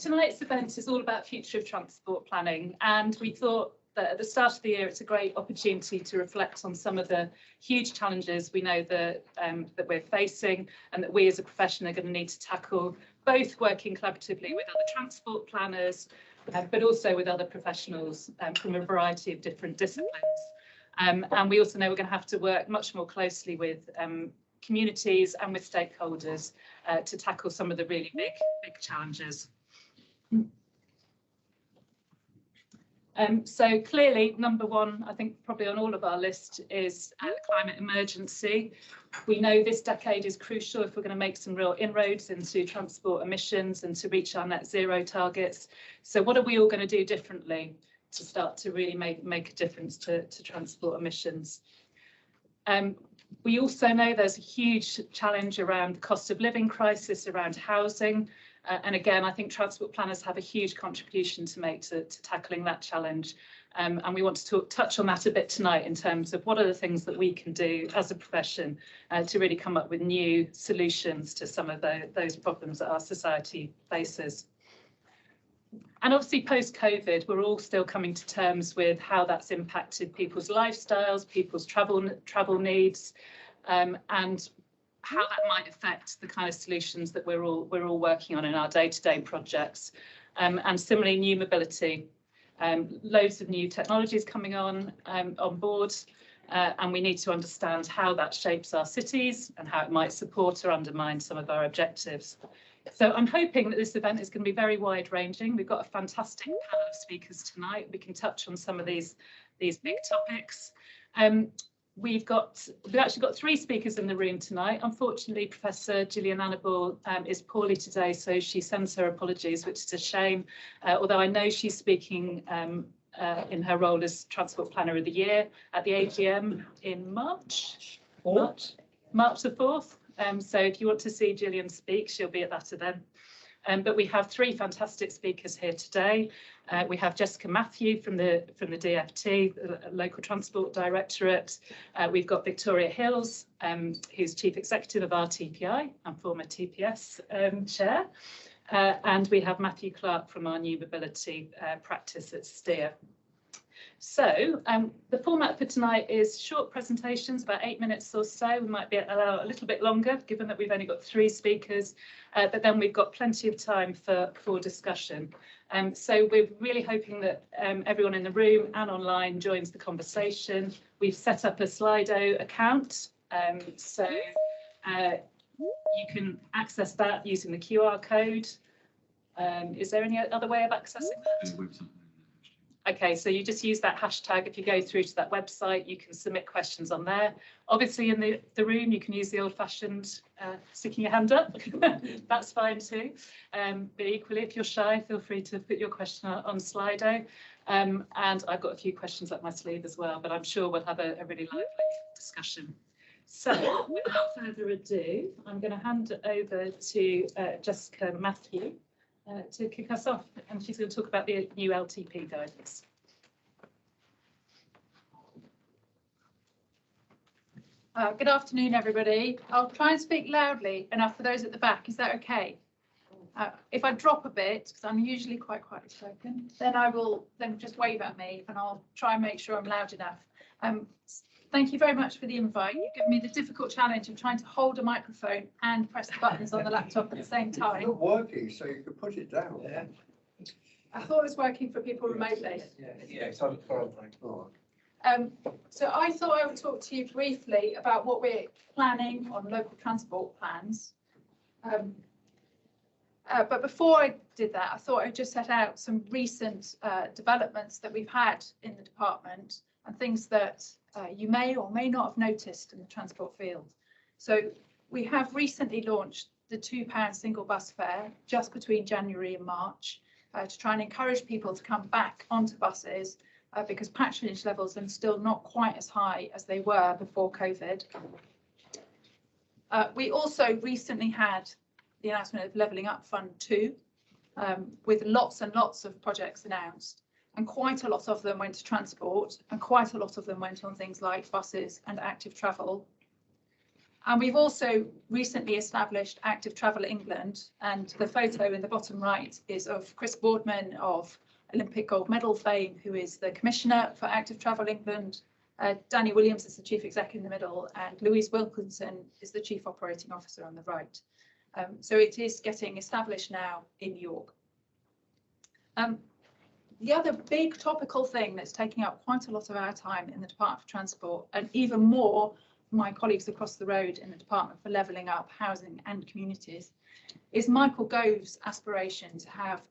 tonight's event is all about future of transport planning, and we thought that at the start of the year it's a great opportunity to reflect on some of the huge challenges we know that we're facing and that we as a profession are going to need to tackle, both working collaboratively with other transport planners but also with other professionals from a variety of different disciplines. And we also know we're going to have to work much more closely with communities and with stakeholders to tackle some of the really big challenges. So clearly, number one, I think probably on all of our list is the climate emergency. We know this decade is crucial if we're going to make some real inroads into transport emissions and to reach our net zero targets. So what are we all going to do differently to start to really make a difference to transport emissions? We also know there's a huge challenge around the cost of living crisis, around housing. And again, I think transport planners have a huge contribution to make to tackling that challenge. And we want to touch on that a bit tonight in terms of what are the things that we can do as a profession to really come up with new solutions to some of those problems that our society faces. And obviously post-COVID, we're all still coming to terms with how that's impacted people's lifestyles, people's travel needs, and how that might affect the kind of solutions that we're all working on in our day-to-day projects. And similarly, new mobility, loads of new technologies coming on board, and we need to understand how that shapes our cities and how it might support or undermine some of our objectives. So I'm hoping that this event is going to be very wide-ranging. We've got a fantastic panel of speakers tonight. We can touch on some of these big topics. We've actually got 3 speakers in the room tonight. Unfortunately, Professor Gillian Annable is poorly today, so she sends her apologies, which is a shame. Although I know she's speaking in her role as Transport Planner of the Year at the AGM in March the 4th. So if you want to see Gillian speak, she'll be at that event. But we have 3 fantastic speakers here today. We have Jessica Matthew from the DFT, the Local Transport Directorate. We've got Victoria Hills, who's Chief Executive of RTPI and former TPS Chair. And we have Matthew Clark from our new mobility practice at Steer. So the format for tonight is short presentations, about 8 minutes or so. We might allow a little bit longer, given that we've only got 3 speakers, but then we've got plenty of time for discussion. So we're really hoping that everyone in the room and online joins the conversation. We've set up a Slido account, so you can access that using the QR code. Is there any other way of accessing that? Okay, so you just use that hashtag. If you go through to that website, you can submit questions on there. Obviously, in the room, you can use the old-fashioned sticking your hand up. That's fine too. But equally, if you're shy, feel free to put your question on Slido. And I've got a few questions up my sleeve as well, but I'm sure we'll have a really lively discussion. So without further ado, I'm going to hand it over to Jessica Matthew to kick us off, and she's going to talk about the new LTP guidance. Good afternoon, everybody. I'll try and speak loudly enough for those at the back. Is that okay? If I drop a bit, because I'm usually quite quietly spoken, then just wave at me and I'll try and make sure I'm loud enough. Thank you very much for the invite. You've given me the difficult challenge of trying to hold a microphone and press the buttons on the laptop at the same time. It's not working, so you could put it down. Yeah. I thought it was working for people remotely. Yeah, it's on the So I thought I would talk to you briefly about what we're planning on local transport plans. But before I did that, I thought I'd just set out some recent developments that we've had in the department and things that you may or may not have noticed in the transport field. So we have recently launched the £2 single bus fare just between January and March to try and encourage people to come back onto buses because patronage levels are still not quite as high as they were before COVID. We also recently had the announcement of Levelling Up Fund 2 with lots and lots of projects announced. And quite a lot of them went to transport and quite a lot of them went on things like buses and active travel. And we've also recently established Active Travel England, and the photo in the bottom right is of Chris Boardman of Olympic gold medal fame, who is the Commissioner for Active Travel England. Danny Williams is the Chief Exec in the middle, and Louise Wilkinson is the Chief Operating Officer on the right. So it is getting established now in York. The other big topical thing that's taking up quite a lot of our time in the Department for Transport, and even more my colleagues across the road in the Department for Levelling Up Housing and Communities, is Michael Gove's aspiration to have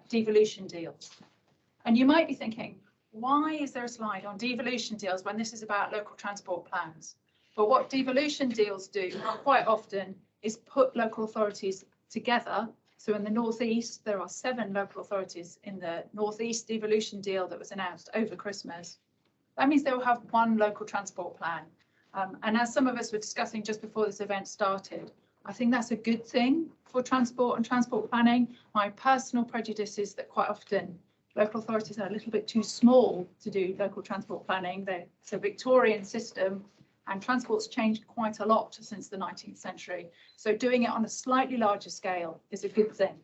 devolution deals. And you might be thinking, why is there a slide on devolution deals when this is about local transport plans? But what devolution deals do quite often is put local authorities together. So in the North East, there are 7 local authorities in the North East devolution deal that was announced over Christmas. That means they will have one local transport plan. And as some of us were discussing just before this event started, I think that's a good thing for transport and transport planning. My personal prejudice is that quite often local authorities are a little bit too small to do local transport planning. It's a Victorian system, and transport's changed quite a lot since the 19th century. So doing it on a slightly larger scale is a good thing.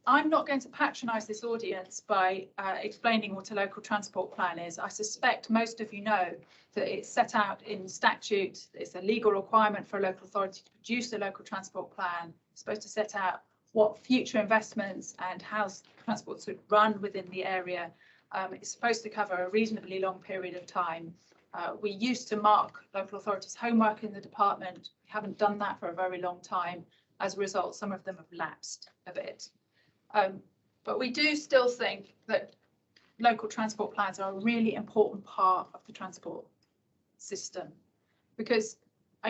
I'm not going to patronise this audience by explaining what a local transport plan is. I suspect most of you know that it's set out in statute. It's a legal requirement for a local authority to produce a local transport plan. It's supposed to set out what future investments and how transport should run within the area. It's supposed to cover a reasonably long period of time. We used to mark local authorities' homework in the department. We haven't done that for a very long time. As a result, some of them have lapsed a bit. But we do still think that local transport plans are a really important part of the transport system, because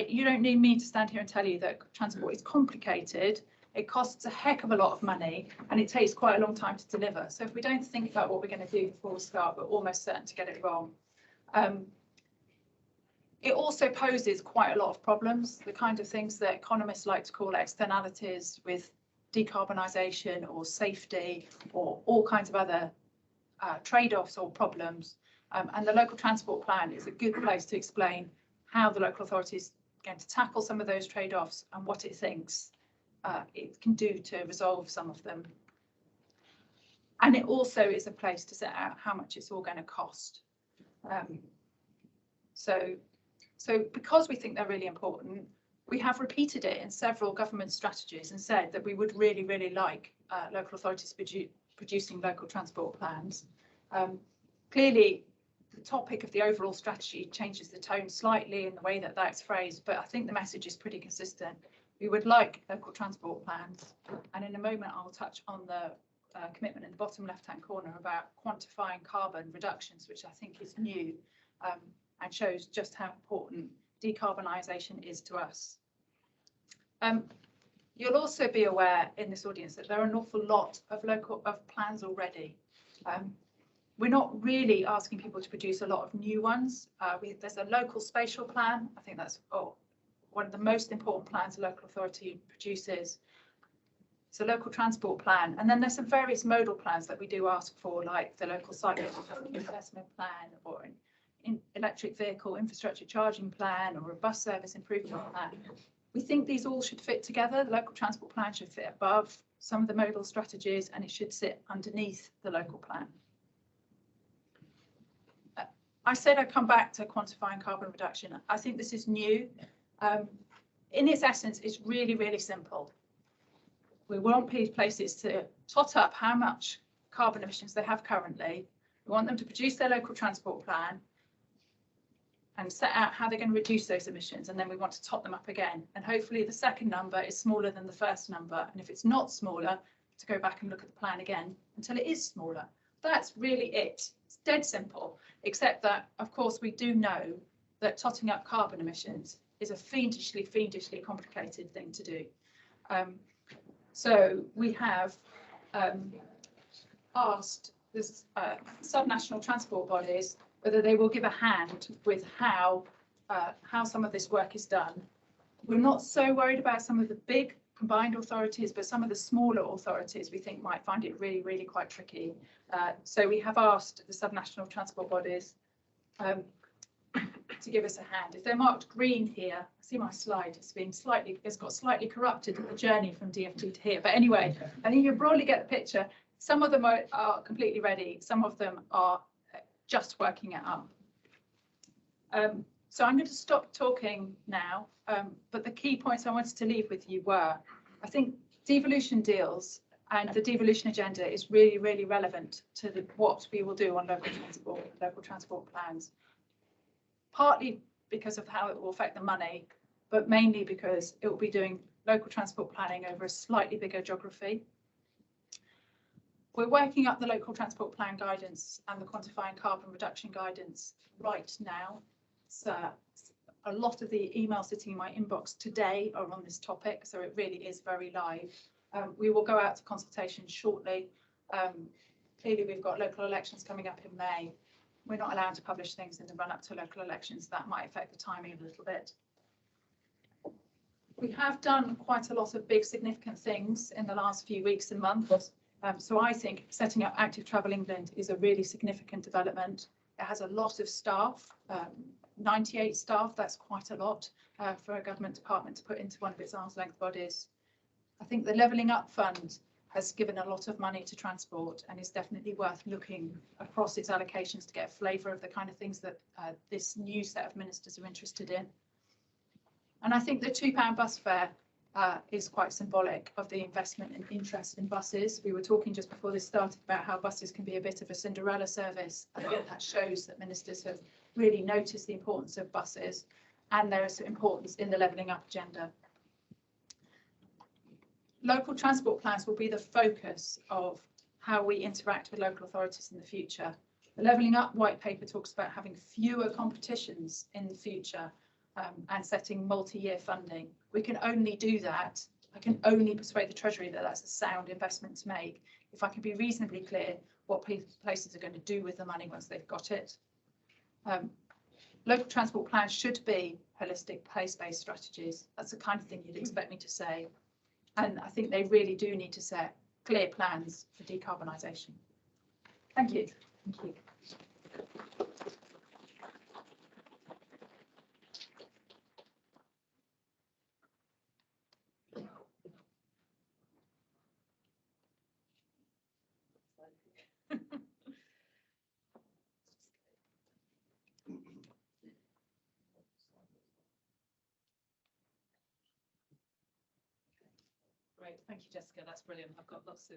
you don't need me to stand here and tell you that transport is complicated. It costs a heck of a lot of money, and it takes quite a long time to deliver. So if we don't think about what we're going to do before we start, we're almost certain to get it wrong. It also poses quite a lot of problems, the kind of things that economists like to call externalities, with decarbonisation or safety or all kinds of other trade-offs or problems. And the local transport plan is a good place to explain how the local authority is going to tackle some of those trade-offs and what it thinks it can do to resolve some of them. And it also is a place to set out how much it's all going to cost. So because we think they're really important, we have repeated it in several government strategies and said that we would really, really like local authorities producing local transport plans. Clearly, the topic of the overall strategy changes the tone slightly in the way that that's phrased, but I think the message is pretty consistent. We would like local transport plans, and in a moment I'll touch on the commitment in the bottom left-hand corner about quantifying carbon reductions, which I think is new and shows just how important decarbonisation is to us. You'll also be aware in this audience that there are an awful lot of plans already. We're not really asking people to produce a lot of new ones. There's a local spatial plan. I think that's one of the most important plans a local authority produces. It's a local transport plan. And then there's some various modal plans that we do ask for, like the local site investment plan, or an electric vehicle infrastructure charging plan, or a bus service improvement plan. We think these all should fit together. The local transport plan should fit above some of the modal strategies, and it should sit underneath the local plan. I said I'd come back to quantifying carbon reduction. I think this is new. In its essence, it's really, really simple. We want places to tot up how much carbon emissions they have currently. We want them to produce their local transport plan and set out how they're going to reduce those emissions, and then we want to top them up again. And hopefully the second number is smaller than the first number, and if it's not smaller, to go back and look at the plan again until it is smaller. That's really it. It's dead simple, except that, of course, we do know that totting up carbon emissions is a fiendishly complicated thing to do. So we have asked the subnational transport bodies whether they will give a hand with how some of this work is done. We're not so worried about some of the big combined authorities, but some of the smaller authorities we think might find it really, really quite tricky. So we have asked the subnational transport bodies to give us a hand. If they're marked green here, I see my slide, it's got slightly corrupted at the journey from DFT to here. But anyway, I think you broadly get the picture. Some of them are completely ready. Some of them are just working it up. So I'm going to stop talking now. But the key points I wanted to leave with you were, I think devolution deals and the devolution agenda is really, really relevant to what we will do on local transport plans. Partly because of how it will affect the money, but mainly because it will be doing local transport planning over a slightly bigger geography. We're working up the local transport plan guidance and the quantifying carbon reduction guidance right now. So a lot of the emails sitting in my inbox today are on this topic, so it really is very live. We will go out to consultation shortly. Clearly, we've got local elections coming up in May. We're not allowed to publish things in the run up to local elections. That might affect the timing a little bit. We have done quite a lot of big significant things in the last few weeks and months. So I think setting up Active Travel England is a really significant development. It has a lot of staff, 98 staff, that's quite a lot for a government department to put into one of its arm's length bodies. I think the Levelling Up Fund has given a lot of money to transport and is definitely worth looking across its allocations to get a flavour of the kind of things that this new set of ministers are interested in. And I think the £2 bus fare is quite symbolic of the investment and interest in buses. We were talking just before this started about how buses can be a bit of a Cinderella service. I think that shows that ministers have really noticed the importance of buses and their importance in the Levelling Up agenda. Local transport plans will be the focus of how we interact with local authorities in the future. The Levelling Up white paper talks about having fewer competitions in the future and setting multi-year funding. We can only do that. I can only persuade the Treasury that that's a sound investment to make if I can be reasonably clear what places are going to do with the money once they've got it. Local transport plans should be holistic place-based strategies. That's the kind of thing you'd expect me to say. And I think they really do need to set clear plans for decarbonisation. Thank you. Thank you. Great, thank you, Jessica. That's brilliant. I've got lots of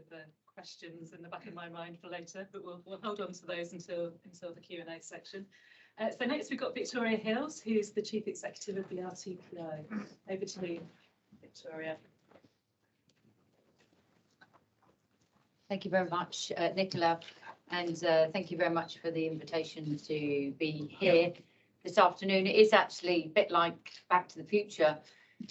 questions in the back of my mind for later, but we'll hold on to those until the Q&A section. So next we've got Victoria Hills, who's the Chief Executive of the RTPO. Over to you, Victoria. Thank you very much, Nicola, and thank you very much for the invitation to be here this afternoon. It is actually a bit like Back to the Future.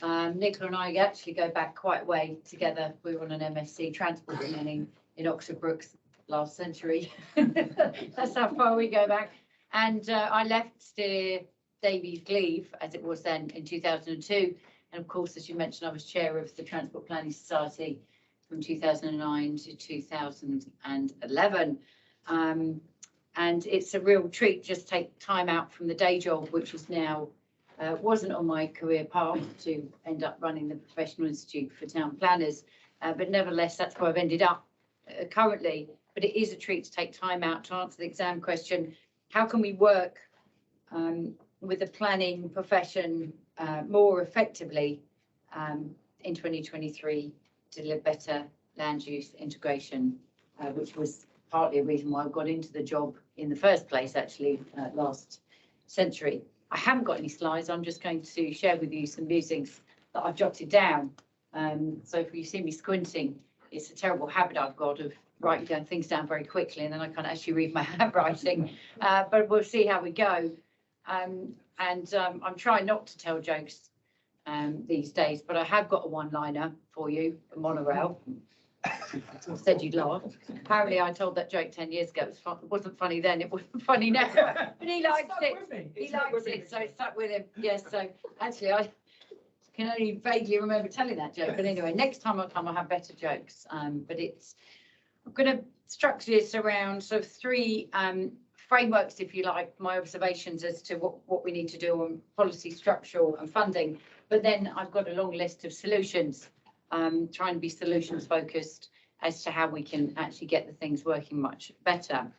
Nicola and I actually go back quite a way together. We were on an MSc transport planning in Oxford Brookes last century. That's how far we go back. And I left Steer Davies Gleave, as it was then, in 2002. And of course, as you mentioned, I was chair of the Transport Planning Society from 2009 to 2011. And it's a real treat just to take time out from the day job, which is now wasn't on my career path to end up running the Professional Institute for Town Planners. But nevertheless, that's where I've ended up currently. But it is a treat to take time out to answer the exam question. How can we work with the planning profession more effectively in 2023 to deliver better land use integration, which was partly a reason why I got into the job in the first place, actually, last century. I haven't got any slides. I'm just going to share with you some musings that I've jotted down. So if you see me squinting, it's a terrible habit I've got of writing things down very quickly, and then I can't actually read my handwriting. But we'll see how we go. I'm trying not to tell jokes these days, but I have got a one-liner for you, a monorail. I said you'd laugh. Apparently, I told that joke 10 years ago. It wasn't funny then. It wasn't funny now. But he likes it. He likes it, so it stuck with him. Yes. So actually, I can only vaguely remember telling that joke. But anyway, next time I come, I'll have better jokes. But I'm going to structure this around sort of three frameworks, if you like, my observations as to what we need to do on policy, structural and funding. But then I've got a long list of solutions, trying to be solutions focused as to how we can actually get the things working much better.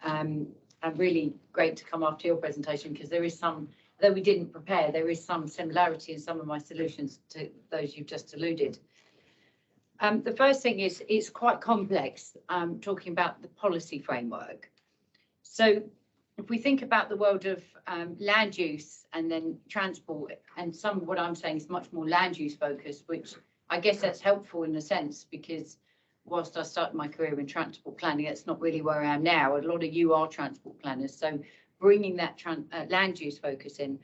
And really great to come after your presentation, because there is some, though we didn't prepare, there is some similarity in some of my solutions to those you've just alluded. The first thing is it's quite complex, talking about the policy framework. So if we think about the world of land use and then transport, and some of what I'm saying is much more land use focused, which I guess that's helpful in a sense, because whilst I started my career in transport planning, that's not really where I am now. A lot of you are transport planners, so bringing that land use focus in.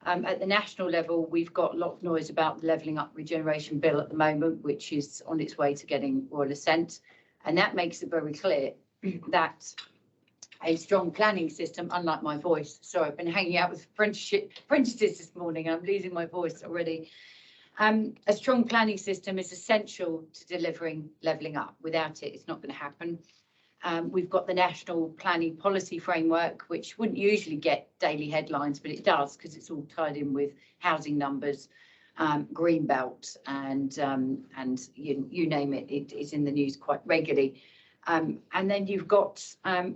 At the national level, we've got a lot of noise about the Levelling Up Regeneration Bill at the moment, which is on its way to getting royal assent. And that makes it very clear that a strong planning system, unlike my voice, sorry, I've been hanging out with apprentices this morning, I'm losing my voice already. A strong planning system is essential to delivering levelling up. Without it, it's not going to happen. We've got the National Planning Policy Framework, which wouldn't usually get daily headlines, but it does because it's all tied in with housing numbers, green belt, and you name it, it is in the news quite regularly. And then you've got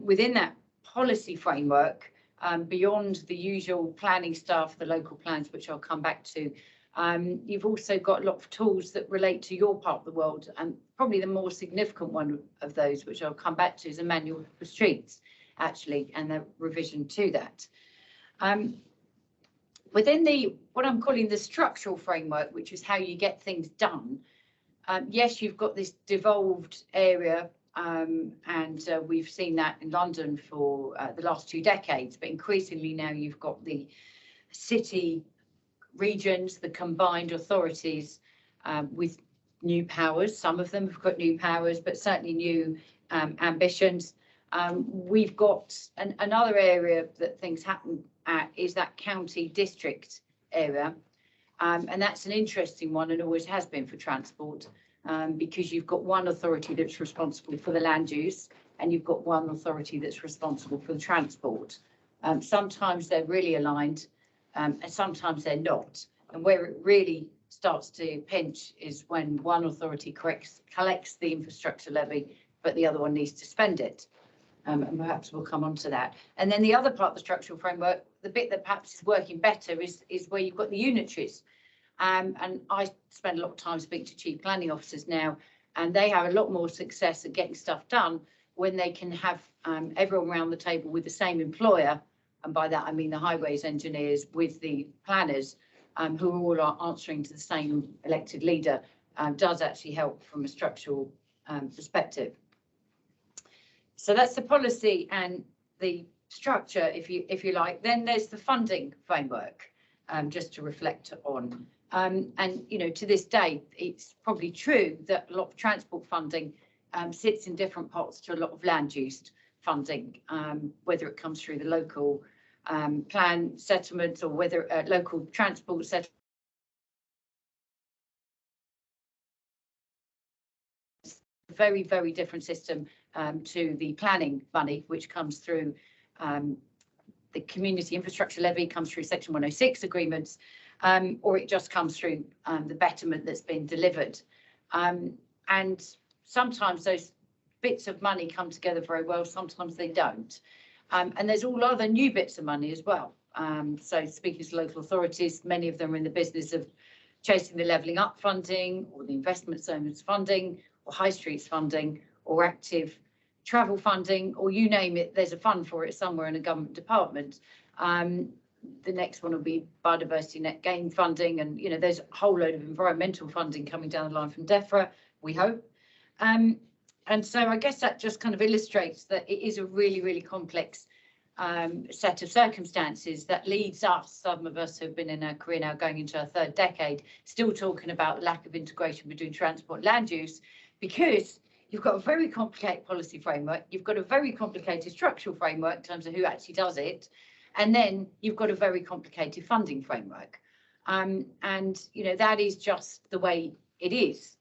within that policy framework, beyond the usual planning stuff, the local plans, which I'll come back to, you've also got a lot of tools that relate to your part of the world, and probably the more significant one of those, which I'll come back to, is a manual for streets, actually, and the revision to that. Within the what I'm calling the structural framework, which is how you get things done, yes, you've got this devolved area, and we've seen that in London for the last 2 decades, but increasingly now you've got the city regions, the combined authorities with new powers. Some of them have got new powers, but certainly new ambitions. We've got another area that things happen at is that county district area. And that's an interesting one, and always has been for transport, because you've got one authority that's responsible for the land use, and you've got one authority that's responsible for the transport. Sometimes they're really aligned, and sometimes they're not. And where it really starts to pinch is when one authority collects the infrastructure levy, but the other one needs to spend it. And perhaps we'll come on to that. And then the other part of the structural framework, the bit that perhaps is working better is where you've got the unitaries. And I spend a lot of time speaking to chief planning officers now, and they have a lot more success at getting stuff done when they can have everyone around the table with the same employer. And by that, I mean the highways engineers with the planners, who all are answering to the same elected leader, does actually help from a structural perspective. So that's the policy and the structure, if you like. Then there's the funding framework, just to reflect on. And, you know, to this day, it's probably true that a lot of transport funding sits in different parts to a lot of land use funding, whether it comes through the local plan settlements or whether local transport settlements. Very, very different system to the planning money, which comes through the community infrastructure levy, comes through Section 106 agreements, or it just comes through the betterment that's been delivered. And sometimes those bits of money come together very well, sometimes they don't. And there's all other new bits of money as well. So speaking to local authorities, many of them are in the business of chasing the levelling up funding, or the investment zones funding, or high streets funding, or active travel funding, or you name it, there's a fund for it somewhere in a government department. The next one will be biodiversity net gain funding, and you know there's a whole load of environmental funding coming down the line from DEFRA, we hope. And so I guess that just kind of illustrates that it is a really, really complex set of circumstances that leads us, some of us who've been in our career now going into our 3rd decade, still talking about lack of integration between transport and land use, because you've got a very complicated policy framework, you've got a very complicated structural framework in terms of who actually does it, and then you've got a very complicated funding framework. And, you know, that is just the way it is.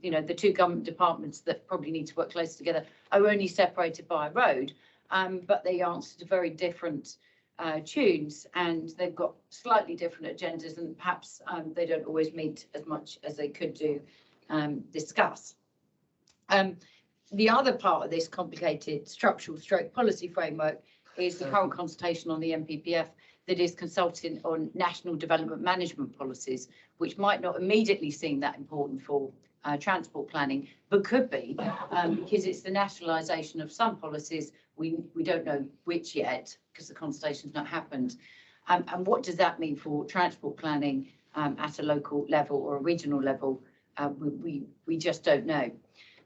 You know, the two government departments that probably need to work close together are only separated by a road, but they answer to very different tunes, and they've got slightly different agendas, and perhaps they don't always meet as much as they could do discuss. The other part of this complicated structural stroke policy framework is the current consultation on the MPPF that is consulting on national development management policies, which might not immediately seem that important for transport planning, but could be because it's the nationalisation of some policies. We don't know which yet because the consultation's not happened. And what does that mean for transport planning at a local level or a regional level? We just don't know.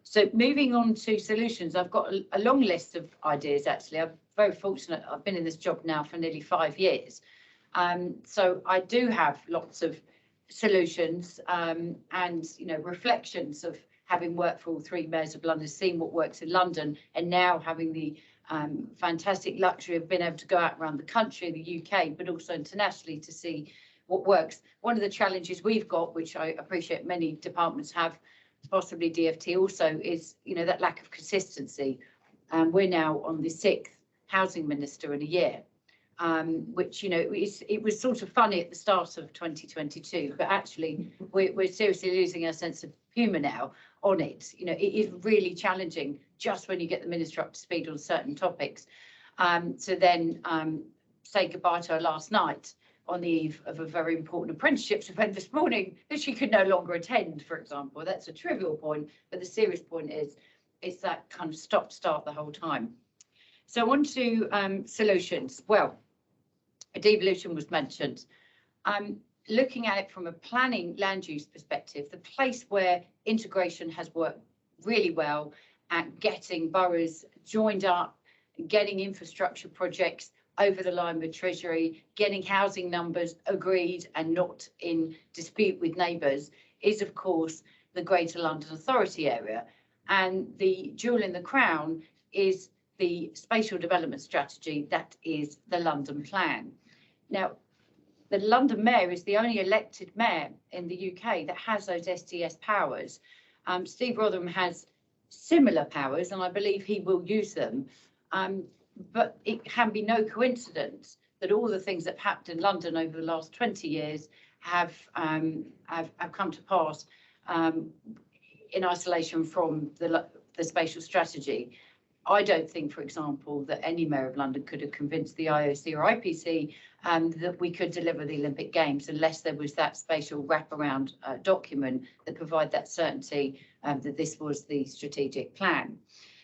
So moving on to solutions, I've got a long list of ideas. Actually, I'm very fortunate. I've been in this job now for nearly 5 years. So I do have lots of solutions and, you know, reflections of having worked for all 3 mayors of London, seeing what works in London, and now having the fantastic luxury of being able to go out around the country, the UK, but also internationally to see what works. One of the challenges we've got, which I appreciate many departments have, possibly DfT also, is, you know, that lack of consistency. We're now on the 6th housing minister in a year, which, you know, it was sort of funny at the start of 2022, but actually we're seriously losing our sense of humour now on it. You know, it is really challenging just when you get the minister up to speed on certain topics, to then say goodbye to her last night on the eve of a very important apprenticeships event this morning that she could no longer attend, for example. That's a trivial point, but the serious point is it's that kind of stop-start the whole time. So on to solutions. Well, devolution was mentioned. Looking at it from a planning land use perspective, the place where integration has worked really well at getting boroughs joined up, getting infrastructure projects over the line with Treasury, getting housing numbers agreed and not in dispute with neighbours, is of course the Greater London Authority area. And the jewel in the crown is the spatial development strategy, that is the London Plan. Now, the London Mayor is the only elected mayor in the UK that has those STS powers. Steve Rotherham has similar powers, and I believe he will use them. But it can be no coincidence that all the things that have happened in London over the last 20 years have come to pass in isolation from the spatial strategy. I don't think, for example, that any mayor of London could have convinced the IOC or IPC that we could deliver the Olympic Games unless there was that spatial wraparound document that provide that certainty that this was the strategic plan.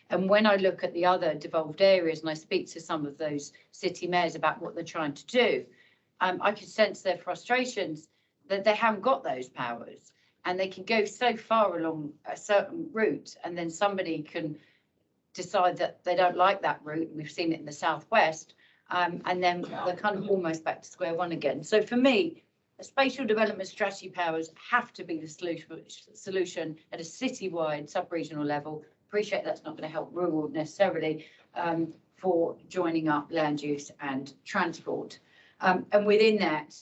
And when I look at the other devolved areas and I speak to some of those city mayors about what they're trying to do, I can sense their frustrations that they haven't got those powers, and they can go so far along a certain route and then somebody can decide that they don't like that route. We've seen it in the southwest, and then they're kind of almost back to square one again. So for me, the spatial development strategy powers have to be the solution at a citywide, sub-regional level. Appreciate that's not going to help rural necessarily, for joining up land use and transport. And within that,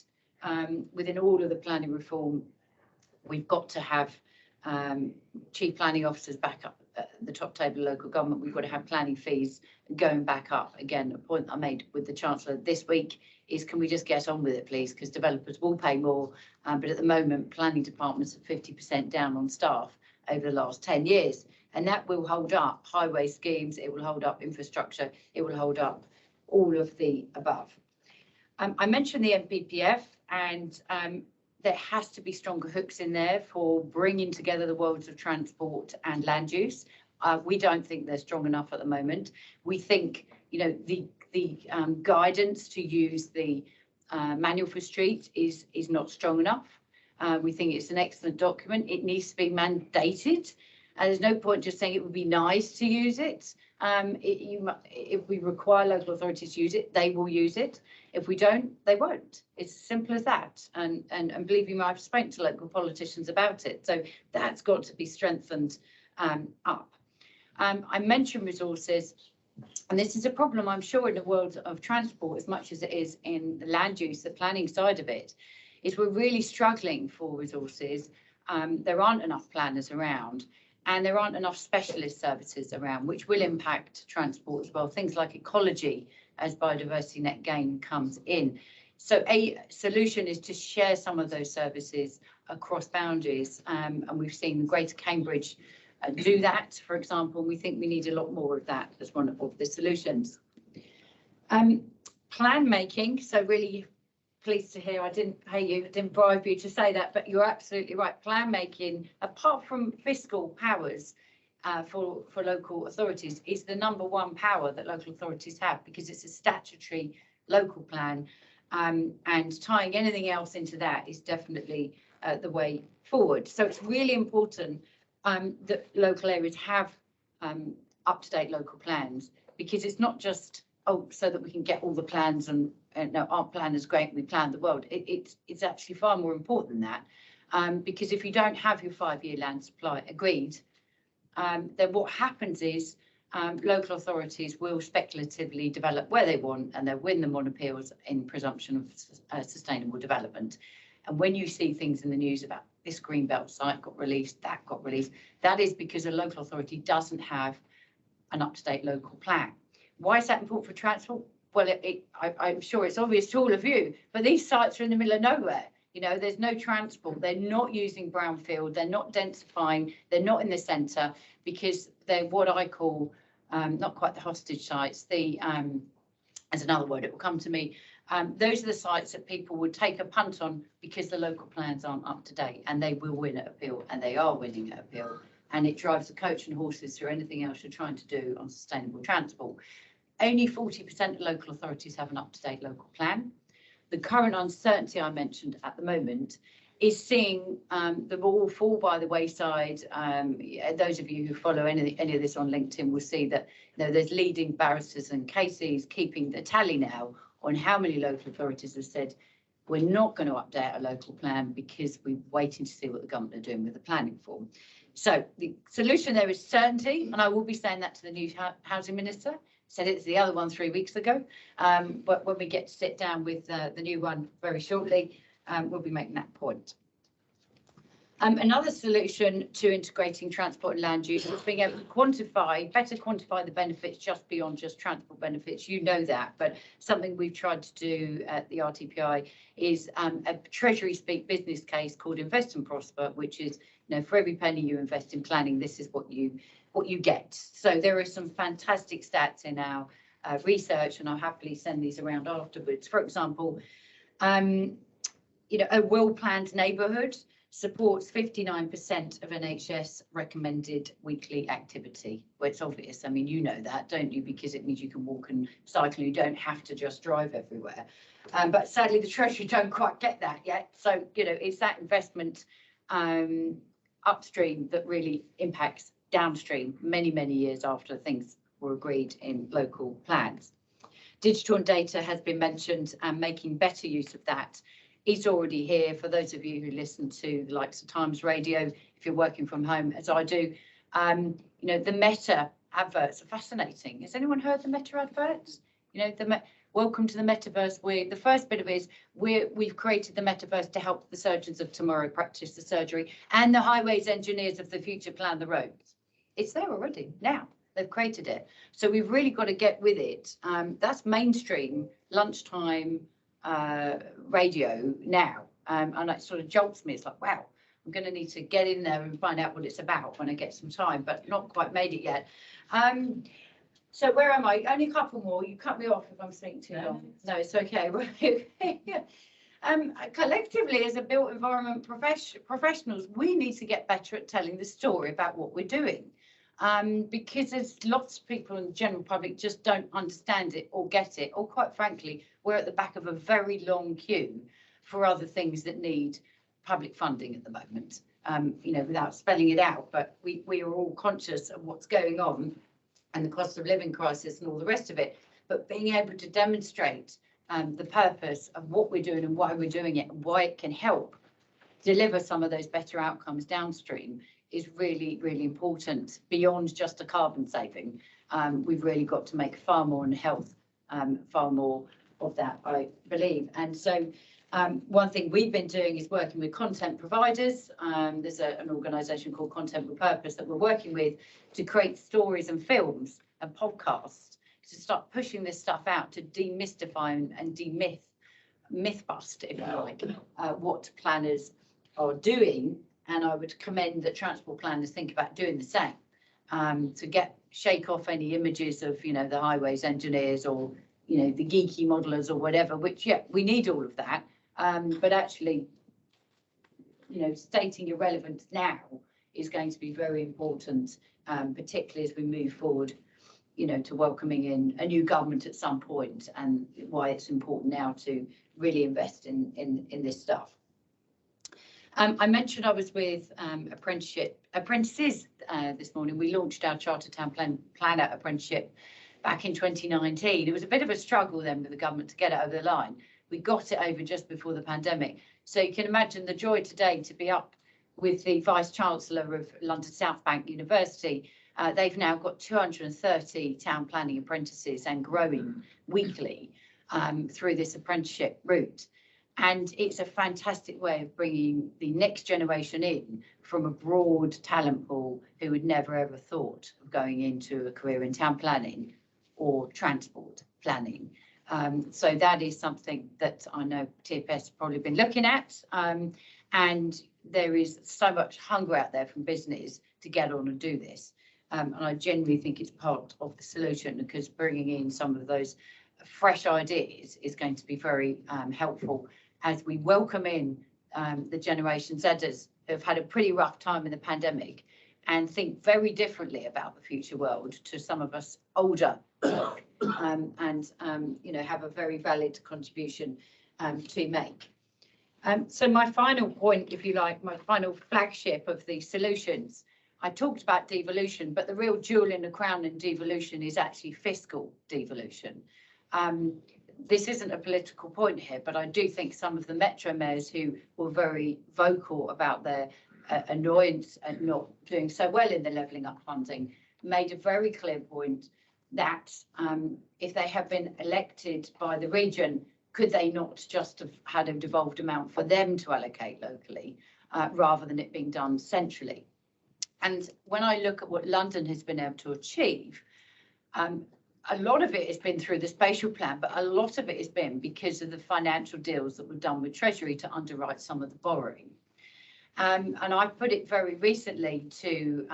within all of the planning reform, we've got to have chief planning officers back up at the top table of local government. We've got to have planning fees going back up. Again, a point I made with the Chancellor this week is, can we just get on with it, please? Because developers will pay more, but at the moment, planning departments are 50% down on staff over the last 10 years. And that will hold up highway schemes, it will hold up infrastructure, it will hold up all of the above. I mentioned the MPPF, and there has to be stronger hooks in there for bringing together the worlds of transport and land use. We don't think they're strong enough at the moment. We think, you know, the guidance to use the manual for street is not strong enough. We think it's an excellent document. It needs to be mandated. There's no point just saying it would be nice to use it. If we require local authorities to use it, they will use it. If we don't, they won't. It's as simple as that. And believe me, I've spoken to local politicians about it. So that's got to be strengthened up. I mentioned resources, and this is a problem, I'm sure, in the world of transport as much as it is in the land use, the planning side of it, is we're really struggling for resources. There aren't enough planners around. and there aren't enough specialist services around, which will impact transport as well. Things like ecology as biodiversity net gain comes in. So a solution is to share some of those services across boundaries, and we've seen Greater Cambridge do that, for example. We think we need a lot more of that as one of the solutions. Plan making, so really pleased to hear, I didn't pay you, didn't bribe you to say that, but you're absolutely right. Plan making, apart from fiscal powers for local authorities, is the #1 power that local authorities have, because it's a statutory local plan, and tying anything else into that is definitely the way forward. So it's really important that local areas have up-to-date local plans, because it's not just, oh, so that we can get all the plans and no, our plan is great, we planned the world. It's actually far more important than that, because if you don't have your 5-year land supply agreed, then what happens is local authorities will speculatively develop where they want, and they'll win them on appeals in presumption of sustainable development. And when you see things in the news about this greenbelt site got released, that got released, that is because a local authority doesn't have an up-to-date local plan. Why is that important for transport? Well, I'm sure it's obvious to all of you, but these sites are in the middle of nowhere. You know, there's no transport, they're not using brownfield, they're not densifying, they're not in the centre, because they're what I call, not quite the hostage sites, as another word, it will come to me. Those are the sites that people would take a punt on because the local plans aren't up to date, and they will win at appeal, and they are winning at appeal. And it drives the coach and horses through anything else you're trying to do on sustainable transport. Only 40% of local authorities have an up-to-date local plan. The current uncertainty I mentioned at the moment is seeing the ball fall by the wayside. Those of you who follow any of this on LinkedIn will see that, you know, there's leading barristers and cases keeping the tally now on how many local authorities have said, we're not going to update a local plan because we're waiting to see what the government are doing with the planning form. So the solution there is certainty, and I will be saying that to the new housing minister. Said it's the other one 3 weeks ago, but when we get to sit down with the new one very shortly, we'll be making that point. Another solution to integrating transport and land use is being able to better quantify the benefits just beyond just transport benefits. You know that, but something we've tried to do at the RTPI is a Treasury speak business case called Invest and Prosper, which is, you know, for every penny you invest in planning, this is what you get. So there are some fantastic stats in our research, and I'll happily send these around afterwards. For example, you know, a well-planned neighbourhood supports 59% of NHS recommended weekly activity. Well, it's obvious. I mean, you know that, don't you? Because it means you can walk and cycle. You don't have to just drive everywhere. But sadly, the Treasury don't quite get that yet. So, you know, it's that investment upstream that really impacts downstream many, many years after things were agreed in local plans. Digital and data has been mentioned, and making better use of that is already here. For those of you who listen to the likes of Times Radio, if you're working from home, as I do, you know, the Meta adverts are fascinating. Has anyone heard the Meta adverts? You know, welcome to the metaverse. The first bit of it is we've created the metaverse to help the surgeons of tomorrow practice the surgery, and the highways engineers of the future plan the roads. It's there already now. They've created it. So we've really got to get with it. That's mainstream lunchtime radio now. And it sort of jolts me. It's like, wow, I'm going to need to get in there and find out what it's about when I get some time, but not quite made it yet. So where am I? Only a couple more. You cut me off if I'm speaking too long. No, it's okay. Collectively, as a built environment professionals, we need to get better at telling the story about what we're doing. Because there's lots of people in the general public just don't understand it or get it, or quite frankly, we're at the back of a very long queue for other things that need public funding at the moment, you know, without spelling it out, but we are all conscious of what's going on and the cost of living crisis and all the rest of it, but being able to demonstrate the purpose of what we're doing and why we're doing it and why it can help deliver some of those better outcomes downstream is really, really important beyond just a carbon saving. We've really got to make far more on health, far more of that, I believe. And so One thing we've been doing is working with content providers. There's an organisation called Content with Purpose that we're working with to create stories and films and podcasts to start pushing this stuff out to demystify and myth bust, if you like, what planners are doing. And I would commend that transport planners think about doing the same, to shake off any images of, you know, the highways engineers or, you know, the geeky modelers or whatever, which, yeah, we need all of that. But actually, you know, stating your relevance now is going to be very important, particularly as we move forward, you know, to welcoming in a new government at some point, and why it's important now to really invest in this stuff. I mentioned I was with apprentices this morning. We launched our Chartered Town Planner apprenticeship back in 2019. It was a bit of a struggle then with the government to get it over the line. We got it over just before the pandemic. So you can imagine the joy today to be up with the Vice Chancellor of London South Bank University. They've now got 230 town planning apprentices and growing weekly through this apprenticeship route. And it's a fantastic way of bringing the next generation in from a broad talent pool who would never ever thought of going into a career in town planning or transport planning. So that is something that I know TPS has probably been looking at, and there is so much hunger out there from business to get on and do this. And I genuinely think it's part of the solution, because bringing in some of those fresh ideas is going to be very helpful as we welcome in the Generation Zers who have had a pretty rough time in the pandemic and think very differently about the future world to some of us older folk, and you know, have a very valid contribution to make. So my final point, if you like, my final flagship of the solutions, I talked about devolution, but the real jewel in the crown in devolution is actually fiscal devolution. This isn't a political point here, but I do think some of the metro mayors who were very vocal about their annoyance at not doing so well in the levelling up funding made a very clear point that if they have been elected by the region, could they not just have had a devolved amount for them to allocate locally, rather than it being done centrally? And when I look at what London has been able to achieve, a lot of it has been through the spatial plan, but a lot of it has been because of the financial deals that were done with Treasury to underwrite some of the borrowing. And I put it very recently to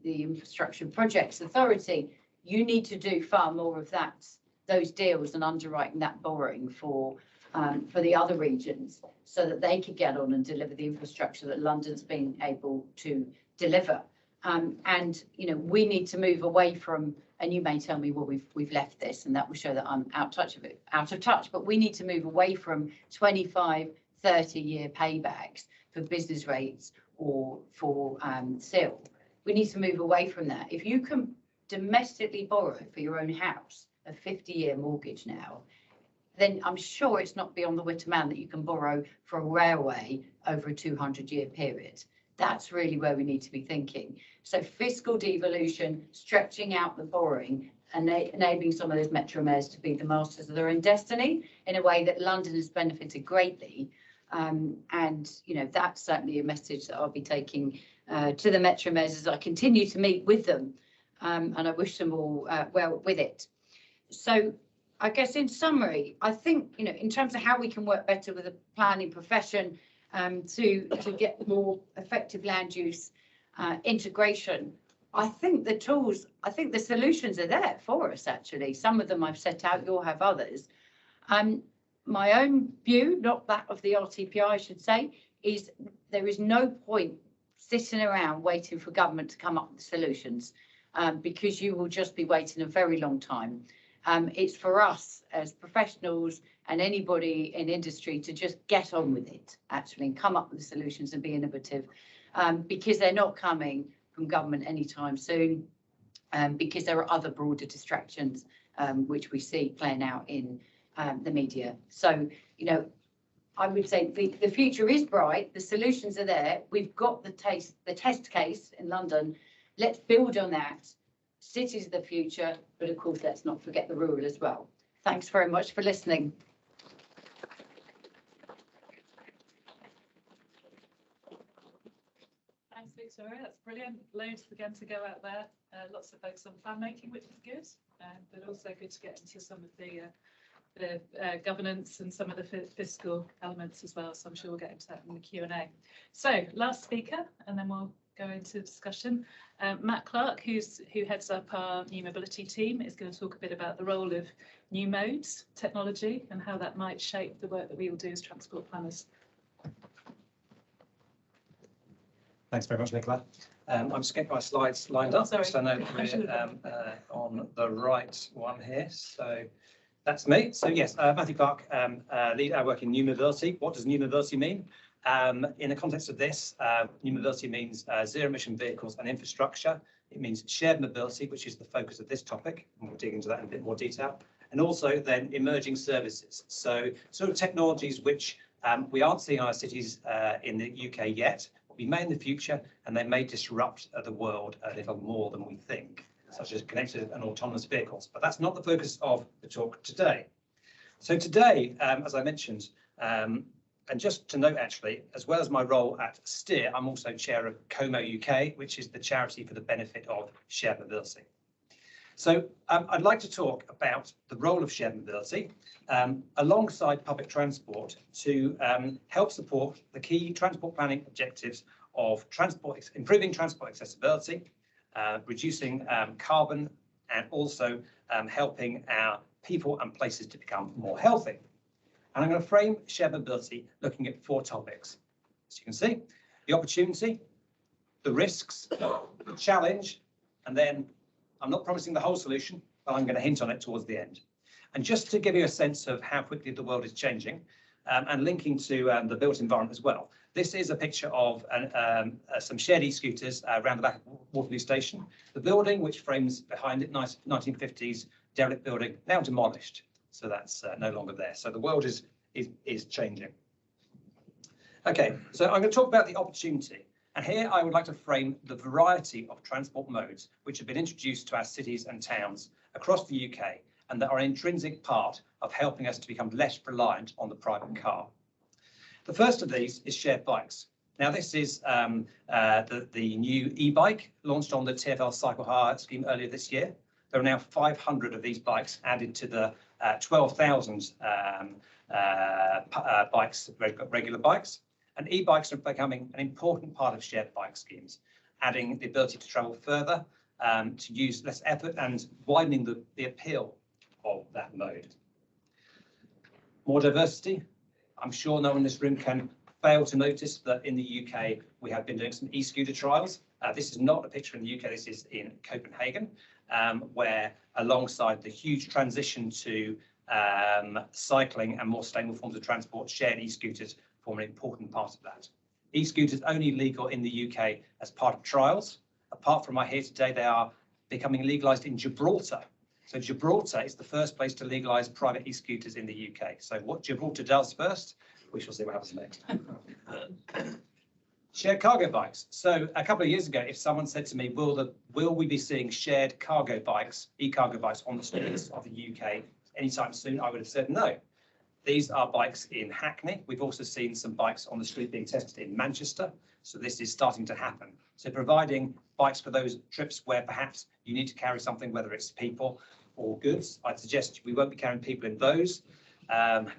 the Infrastructure Projects Authority, you need to do far more of that, those deals and underwriting that borrowing for the other regions, so that they could get on and deliver the infrastructure that London's been able to deliver. And you know, we need to move away from, and you may tell me, well, we've left this, and that will show that I'm out of touch, but we need to move away from 25, 30-year paybacks for business rates or for SIL. We need to move away from that. If you can domestically borrow for your own house a 50-year mortgage now, then I'm sure it's not beyond the wit of man that you can borrow for a railway over a 200-year period. That's really where we need to be thinking. So fiscal devolution, stretching out the borrowing, and enabling some of those metro mayors to be the masters of their own destiny in a way that London has benefited greatly. And, you know, that's certainly a message that I'll be taking to the metro mayors as I continue to meet with them. And I wish them all well with it. So I guess in summary, I think, you know, in terms of how we can work better with the planning profession, to get more effective land use integration, I think the tools, I think the solutions are there for us, actually. Some of them I've set out, you'll have others. My own view, not that of the RTPI, I should say, is there is no point sitting around waiting for government to come up with solutions, because you will just be waiting a very long time. It's for us as professionals and anybody in industry to just get on with it, actually, and come up with the solutions and be innovative, because they're not coming from government anytime soon, because there are other broader distractions which we see playing out in the media. So, you know, I would say the future is bright. The solutions are there. We've got the test case in London. Let's build on that. Cities of the future, but of course, let's not forget the rural as well. Thanks very much for listening. Victoria, that's brilliant. Loads again to go out there. Lots of focus on plan making, which is good, but also good to get into some of the governance and some of the fiscal elements as well. So I'm sure we'll get into that in the Q&A. So last speaker, and then we'll go into discussion. Matt Clark, who heads up our new mobility team, is going to talk a bit about the role of new modes, technology, and how that might shape the work that we will do as transport planners. Thanks very much, Nicola. I'm just getting my slides lined up, Sorry. so I know we're on the right one here. So that's me. So yes, Matthew Clark, I work in new mobility. What does new mobility mean? In the context of this, new mobility means zero emission vehicles and infrastructure. It means shared mobility, which is the focus of this topic, and we'll dig into that in a bit more detail. And also then emerging services. So sort of technologies which we aren't seeing in our cities in the UK yet. We may in the future, and they may disrupt the world a little more than we think, such as connected and autonomous vehicles. But that's not the focus of the talk today. So today, as I mentioned, and just to note actually, as well as my role at Steer, I'm also chair of Como UK, which is the charity for the benefit of shared mobility. So I'd like to talk about the role of shared mobility alongside public transport to help support the key transport planning objectives of improving transport accessibility, reducing carbon, and also helping our people and places to become more healthy. And I'm going to frame shared mobility looking at 4 topics. As you can see, the opportunity, the risks, the challenge, and then I'm not promising the whole solution, but I'm going to hint on it towards the end. And just to give you a sense of how quickly the world is changing, and linking to the built environment as well, this is a picture of some shared e-scooters around the back of Waterloo Station. The building, which frames behind it, 1950s derelict building, now demolished. So that's no longer there. So the world is changing. Okay, so I'm going to talk about the opportunity. And here I would like to frame the variety of transport modes which have been introduced to our cities and towns across the UK and that are an intrinsic part of helping us to become less reliant on the private car. The first of these is shared bikes. Now this is the new e-bike launched on the TfL cycle hire scheme earlier this year. There are now 500 of these bikes added to the 12,000 bikes, regular bikes. And e-bikes are becoming an important part of shared bike schemes, adding the ability to travel further, to use less effort and widening the appeal of that mode. More diversity. I'm sure no one in this room can fail to notice that in the UK, we have been doing some e-scooter trials. This is not a picture in the UK, this is in Copenhagen, where alongside the huge transition to cycling and more sustainable forms of transport, shared e-scooters form an important part of that. E-scooters only legal in the UK as part of trials. Apart from here today, they are becoming legalised in Gibraltar. So Gibraltar is the first place to legalise private e-scooters in the UK. So what Gibraltar does first, we shall see what happens next. Shared cargo bikes. So a couple of years ago, if someone said to me, will we be seeing shared cargo bikes, e-cargo bikes on the streets of the UK anytime soon, I would have said no. These are bikes in Hackney. We've also seen some bikes on the street being tested in Manchester. So this is starting to happen. So providing bikes for those trips where perhaps you need to carry something, whether it's people or goods, I'd suggest we won't be carrying people in those,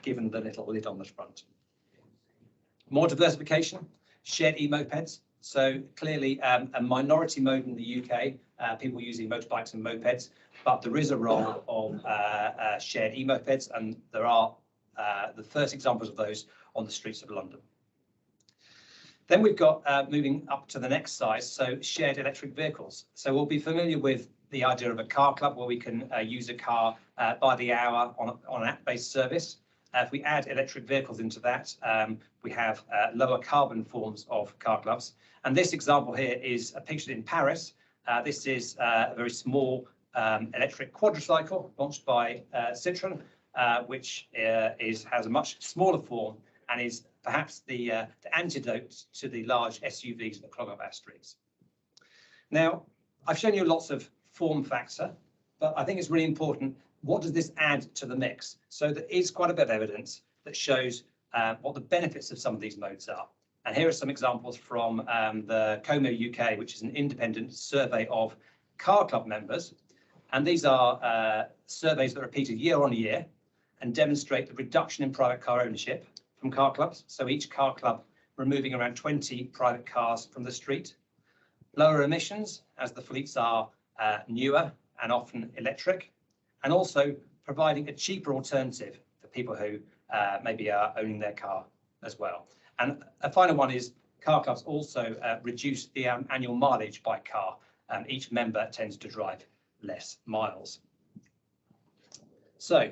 given the little lid on the front. More diversification, shared e-mopeds. So clearly a minority mode in the UK, people using motorbikes and mopeds, but there is a role of shared e-mopeds, and there are the first examples of those on the streets of London. Then we've got moving up to the next size, so shared electric vehicles. So we'll be familiar with the idea of a car club where we can use a car by the hour on an app-based service. If we add electric vehicles into that, we have lower carbon forms of car clubs. And this example here is pictured in Paris. This is a very small electric quadricycle launched by Citroën, which has a much smaller form and is perhaps the antidote to the large SUVs that clog up our streets. Now, I've shown you lots of form factor, but I think it's really important, what does this add to the mix? So there is quite a bit of evidence that shows what the benefits of some of these modes are. And here are some examples from the Como UK, which is an independent survey of car club members. And these are surveys that are repeated year on year and demonstrate the reduction in private car ownership from car clubs. So each car club removing around 20 private cars from the street. Lower emissions as the fleets are newer and often electric, and also providing a cheaper alternative for people who maybe are owning their car as well. And a final one is car clubs also reduce the annual mileage by car. Each member tends to drive less miles. So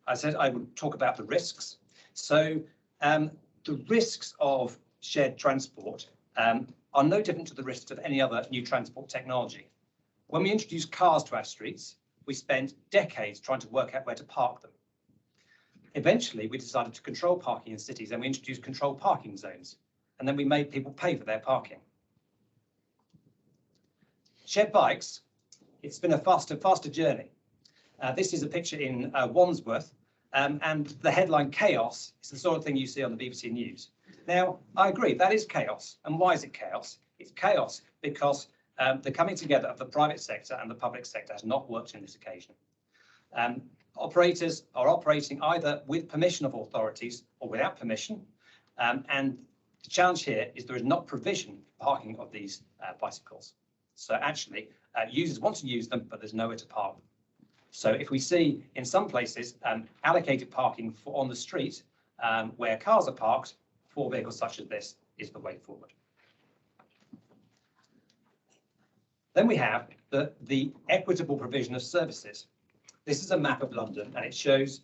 I said I would talk about the risks. So the risks of shared transport are no different to the risks of any other new transport technology. When we introduced cars to our streets, we spent decades trying to work out where to park them. Eventually, we decided to control parking in cities, and we introduced controlled parking zones, and then we made people pay for their parking. Shared bikes, it's been a faster journey. This is a picture in Wandsworth, and the headline chaos is the sort of thing you see on the BBC News. Now, I agree, that is chaos. And why is it chaos? It's chaos because the coming together of the private sector and the public sector has not worked in this occasion. Operators are operating either with permission of authorities or without permission. And the challenge here is there is not provision for parking of these bicycles. So actually, users want to use them, but there's nowhere to park them. So if we see in some places allocated parking on the street where cars are parked, for vehicles such as this is the way forward. Then we have the equitable provision of services. This is a map of London, and it shows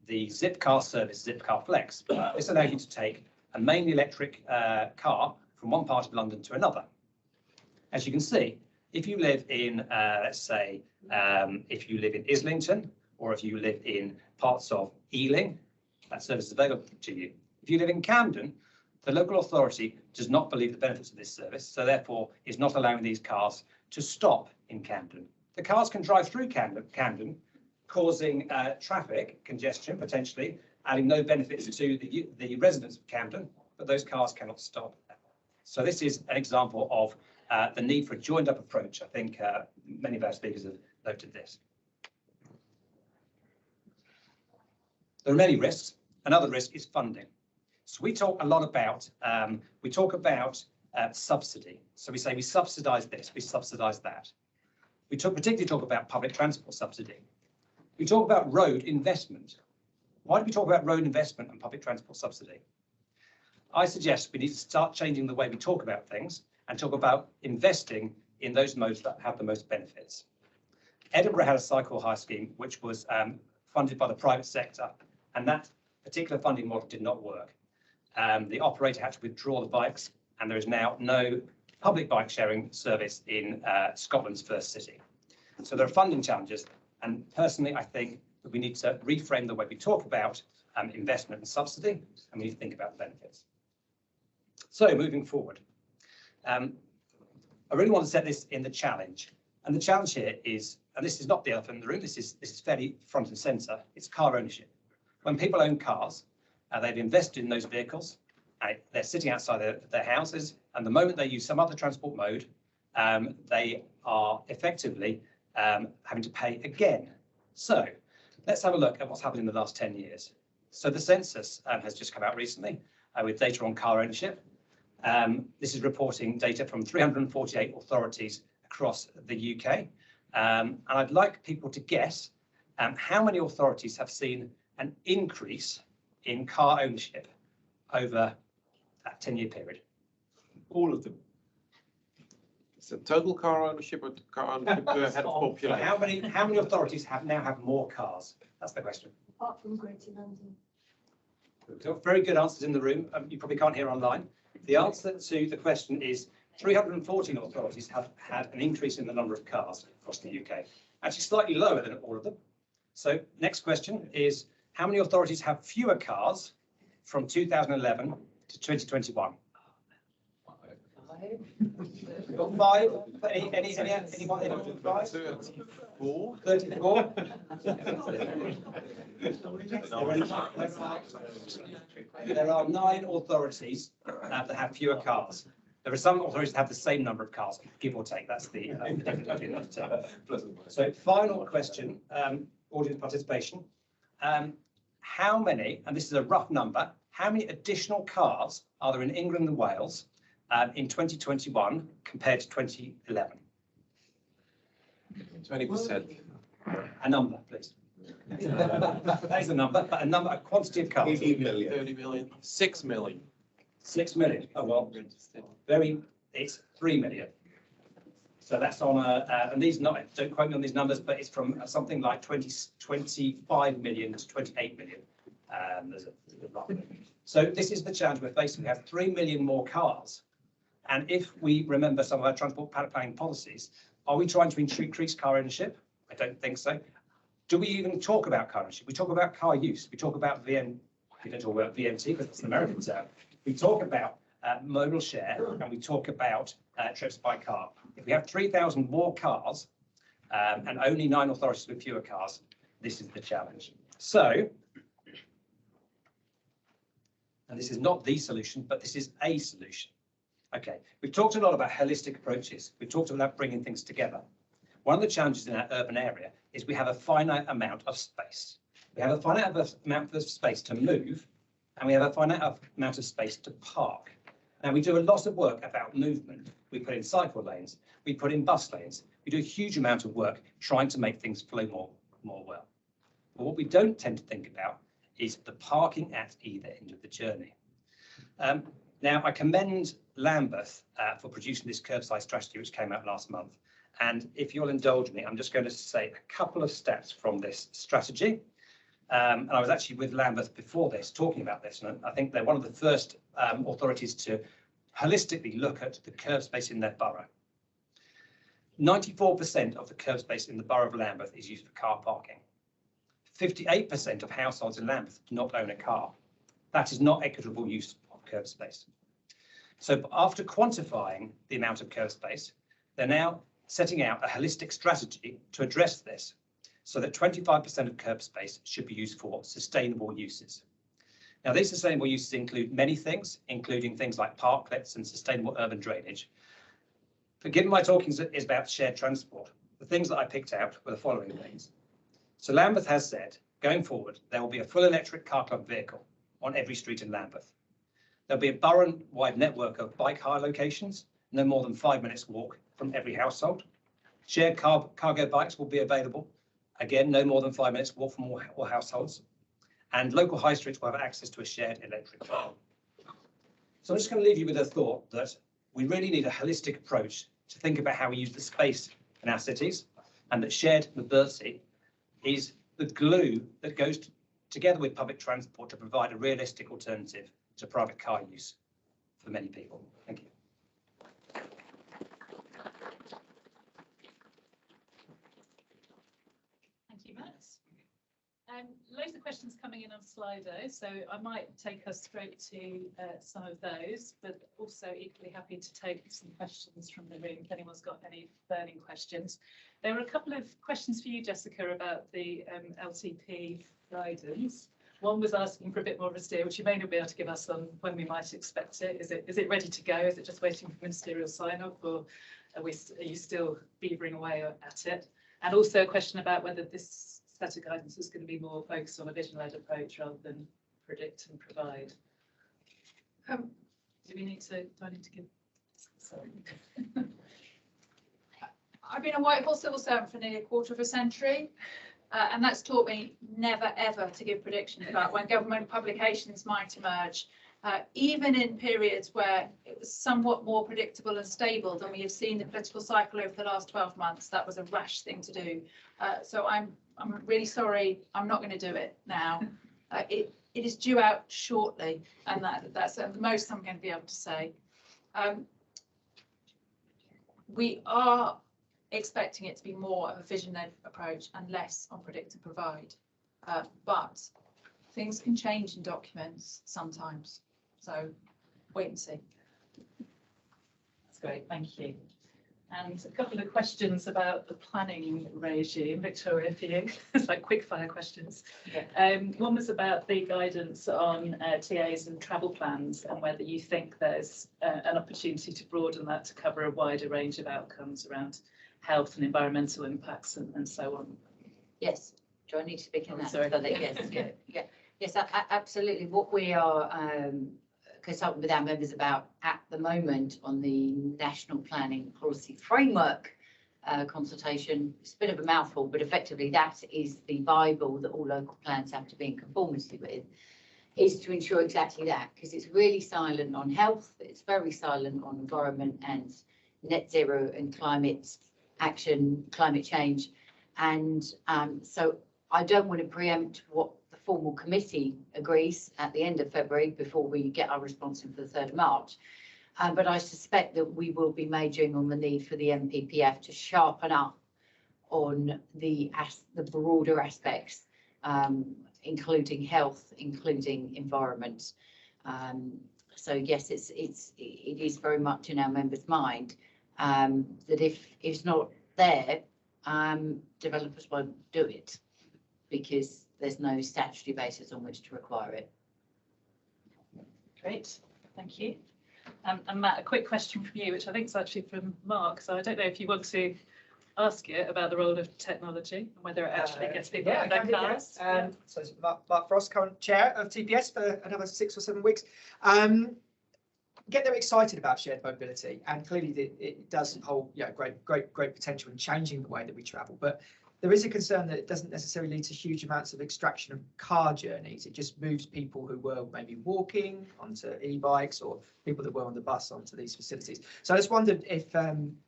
the Zipcar service, Zipcar Flex. This allows you to take a mainly electric car from one part of London to another. As you can see, if you live in, let's say, if you live in Islington, or if you live in parts of Ealing, that service is available to you. If you live in Camden, the local authority does not believe the benefits of this service, so therefore is not allowing these cars to stop in Camden. The cars can drive through Camden, causing traffic congestion, potentially, adding no benefits to the residents of Camden, but those cars cannot stop. So this is an example of the need for a joined up approach. I think many of our speakers have noted this. There are many risks. Another risk is funding. So we talk a lot about, subsidy. So we say we subsidise this, we subsidise that. We particularly talk about public transport subsidy. We talk about road investment. Why do we talk about road investment and public transport subsidy? I suggest we need to start changing the way we talk about things and talk about investing in those modes that have the most benefits. Edinburgh had a cycle hire scheme which was funded by the private sector, and that particular funding model did not work. The operator had to withdraw the bikes, and there is now no public bike sharing service in Scotland's first city. So there are funding challenges, and personally I think that we need to reframe the way we talk about investment and subsidy, and we need to think about the benefits. So moving forward, I really want to set this in the challenge, and the challenge here is, and this is not the elephant in the room, this is fairly front and centre, it's car ownership. When people own cars, they've invested in those vehicles, they're sitting outside their houses, and the moment they use some other transport mode, they are effectively having to pay again. So let's have a look at what's happened in the last 10 years. So the census has just come out recently with data on car ownership. This is reporting data from 348 authorities across the UK. And I'd like people to guess how many authorities have seen an increase in car ownership over that 10-year period. All of them. So total car ownership or car ownership per head of population? How many authorities now have more cars? That's the question. Apart from Greater London. We've got very good answers in the room. You probably can't hear online. The answer to the question is 314 authorities have had an increase in the number of cars across the UK. Actually slightly lower than all of them. So next question is, how many authorities have fewer cars from 2011 to 2021? We've got 5. Anyone? 5? 4. 34. There are 9 authorities that have fewer cars. There are some authorities that have the same number of cars, give or take. That's the difference between the two. So final question, audience participation. How many, and this is a rough number, how many additional cars are there in England and Wales in 2021 compared to 2011? 20%. A number, please. That is a number, but a quantity of cars. 80 million. 30 million. 6 million. 6 million. Oh, well, it's 3 million. So that's on and these not, don't quote me on these numbers, but it's from something like 25 million to 28 million. There's a lot. So this is the challenge we're facing. We have 3 million more cars. And if we remember some of our transport planning policies, are we trying to increase car ownership? I don't think so. Do we even talk about car ownership? We talk about car use. We talk about we don't talk about VMT because it's an American term. We talk about modal share and we talk about trips by car. If we have 3,000 more cars and only 9 authorities with fewer cars, this is the challenge. So, and this is not the solution, but this is a solution. Okay, we've talked a lot about holistic approaches. We've talked about bringing things together. One of the challenges in our urban area is we have a finite amount of space. We have a finite amount of space to move, and we have a finite amount of space to park. Now, we do a lot of work about movement. We put in cycle lanes, we put in bus lanes. We do a huge amount of work trying to make things flow more well. But what we don't tend to think about is the parking at either end of the journey. Now, I commend Lambeth for producing this curbside strategy, which came out last month. And if you'll indulge me, I'm just going to say a couple of steps from this strategy. And I was actually with Lambeth before this, talking about this, and I think they're one of the first authorities to holistically look at the curb space in their borough. 94% of the curb space in the borough of Lambeth is used for car parking. 58% of households in Lambeth do not own a car. That is not equitable use of curb space. So after quantifying the amount of curb space, they're now setting out a holistic strategy to address this, so that 25% of curb space should be used for sustainable uses. Now, these sustainable uses include many things, including things like parklets and sustainable urban drainage. But given my talking is about shared transport, the things that I picked out were the following things. So Lambeth has said, going forward, there will be a full electric car club vehicle on every street in Lambeth. There'll be a borough-wide network of bike hire locations, no more than 5 minutes walk from every household. Shared cargo bikes will be available. Again, no more than 5 minutes walk from all households. And local high streets will have access to a shared electric car. So I'm just going to leave you with a thought that we really need a holistic approach to think about how we use the space in our cities, and that shared mobility is the glue that goes together with public transport to provide a realistic alternative to private car use for many people. Thank you. Thank you, Matt. Loads of questions coming in on Slido, so I might take us straight to some of those, but also equally happy to take some questions from the room if anyone's got any burning questions. There were a couple of questions for you, Jessica, about the LTP guidance. One was asking for a bit more of a steer, which you may not be able to give us on when we might expect it. Is it ready to go? Is it just waiting for ministerial sign-off, or are you still beavering away at it? And also a question about whether this set of guidance is going to be more focused on a vision-led approach rather than predict and provide. Do I need to give? Sorry. I've been a Whitehall civil servant for nearly a quarter of a century, and that's taught me never ever to give predictions about when government publications might emerge, even in periods where it was somewhat more predictable and stable than we have seen the political cycle over the last 12 months. That was a rash thing to do. So I'm really sorry, I'm not going to do it now. It is due out shortly, and that's the most I'm going to be able to say. We are expecting it to be more of a vision-led approach and less on predict and provide, but things can change in documents sometimes, so wait and see. That's great, thank you. And a couple of questions about the planning regime, Victoria, for you. It's like quick fire questions. One was about the guidance on TAs and travel plans and whether you think there's an opportunity to broaden that to cover a wider range of outcomes around health and environmental impacts and so on. Yes. Do I need to speak in Oh, that? sorry. Yes, absolutely. What we are consulting with our members about at the moment on the National Planning Policy Framework consultation, it's a bit of a mouthful, but effectively that is the Bible that all local plans have to be in conformity with, is to ensure exactly that, because it's really silent on health, it's very silent on environment and net zero and climate action, climate change. And so I don't want to preempt what the formal committee agrees at the end of February before we get our response in for the 3rd of March. But I suspect that we will be majoring on the need for the NPPF to sharpen up on the broader aspects, including health, including environment. So yes, it is very much in our members' mind that if it's not there, developers won't do it because there's no statutory basis on which to require it. Great, thank you. And Matt, a quick question from you, which I think is actually from Mark. So I don't know if you want to ask it about the role of technology and whether it actually gets people in their cars. So it's Mark Frost, current chair of TPS for another 6 or 7 weeks. Get them excited about shared mobility, and clearly it does hold great potential in changing the way that we travel. But there is a concern that it doesn't necessarily lead to huge amounts of extraction of car journeys. It just moves people who were maybe walking onto e-bikes or people that were on the bus onto these facilities. So I just wondered if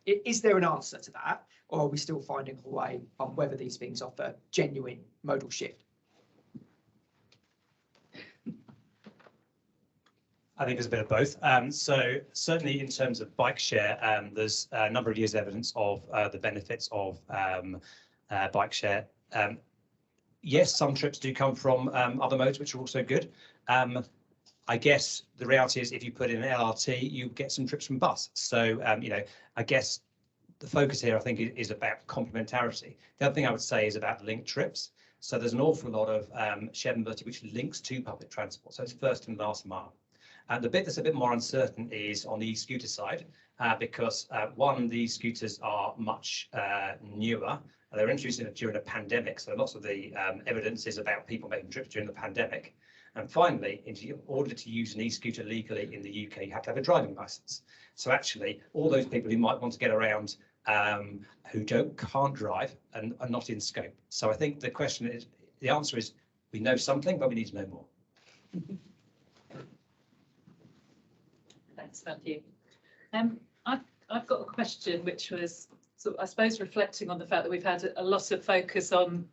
is there an answer to that, or are we still finding a way on whether these things offer genuine modal shift? I think there's a bit of both. So certainly in terms of bike share, there's a number of years evidence of the benefits of bike share. Yes, some trips do come from other modes, which are also good. I guess the reality is if you put in an LRT, you get some trips from bus. So, I guess the focus here, I think, is about complementarity. The other thing I would say is about linked trips. So there's an awful lot of shared mobility which links to public transport. So it's first and last mile. And the bit that's a bit more uncertain is on the e-scooter side, because one, the scooters are much newer. They were introduced during a pandemic, so lots of the evidence is about people making trips during the pandemic. And finally, in order to use an e-scooter legally in the UK, you have to have a driving license. So actually, all those people who might want to get around who can't drive and are not in scope. So I think the answer is we know something, but we need to know more. Thanks, Matthew. I've got a question which was, I suppose, reflecting on the fact that we've had a lot of focus on,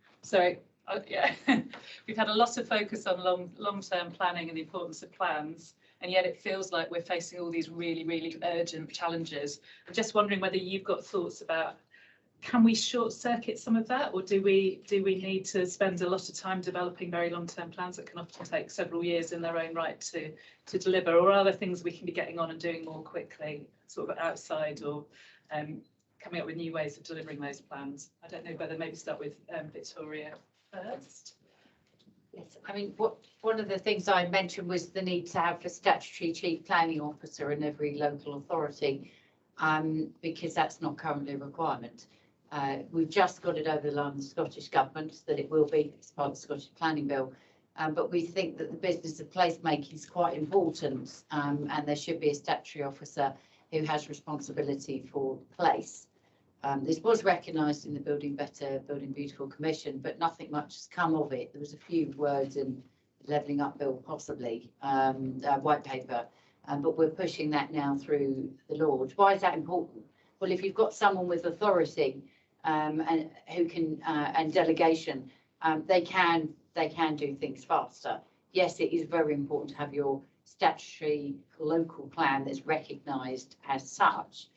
we've had a lot of focus on long-term planning and the importance of plans, and yet it feels like we're facing all these really, really urgent challenges. I'm just wondering whether you've got thoughts about, can we short circuit some of that, or do we need to spend a lot of time developing very long-term plans that can often take several years in their own right to deliver, or are there things we can be getting on and doing more quickly, sort of outside, or coming up with new ways of delivering those plans? I don't know whether maybe start with Victoria first. Yes, I mean, one of the things I mentioned was the need to have a statutory chief planning officer in every local authority, because that's not currently a requirement. We've just got it over the line with the Scottish Government that it will be as part of the Scottish Planning Bill, but we think that the business of placemaking is quite important, and there should be a statutory officer who has responsibility for place. This was recognised in the Building Better, Building Beautiful Commission, but nothing much has come of it. There was a few words in Levelling Up Bill, possibly, white paper, but we're pushing that now through the Lords. Why is that important? Well, if you've got someone with authority and who can and delegation, they can do things faster. Yes, it is very important to have your statutory local plan that's recognised as such,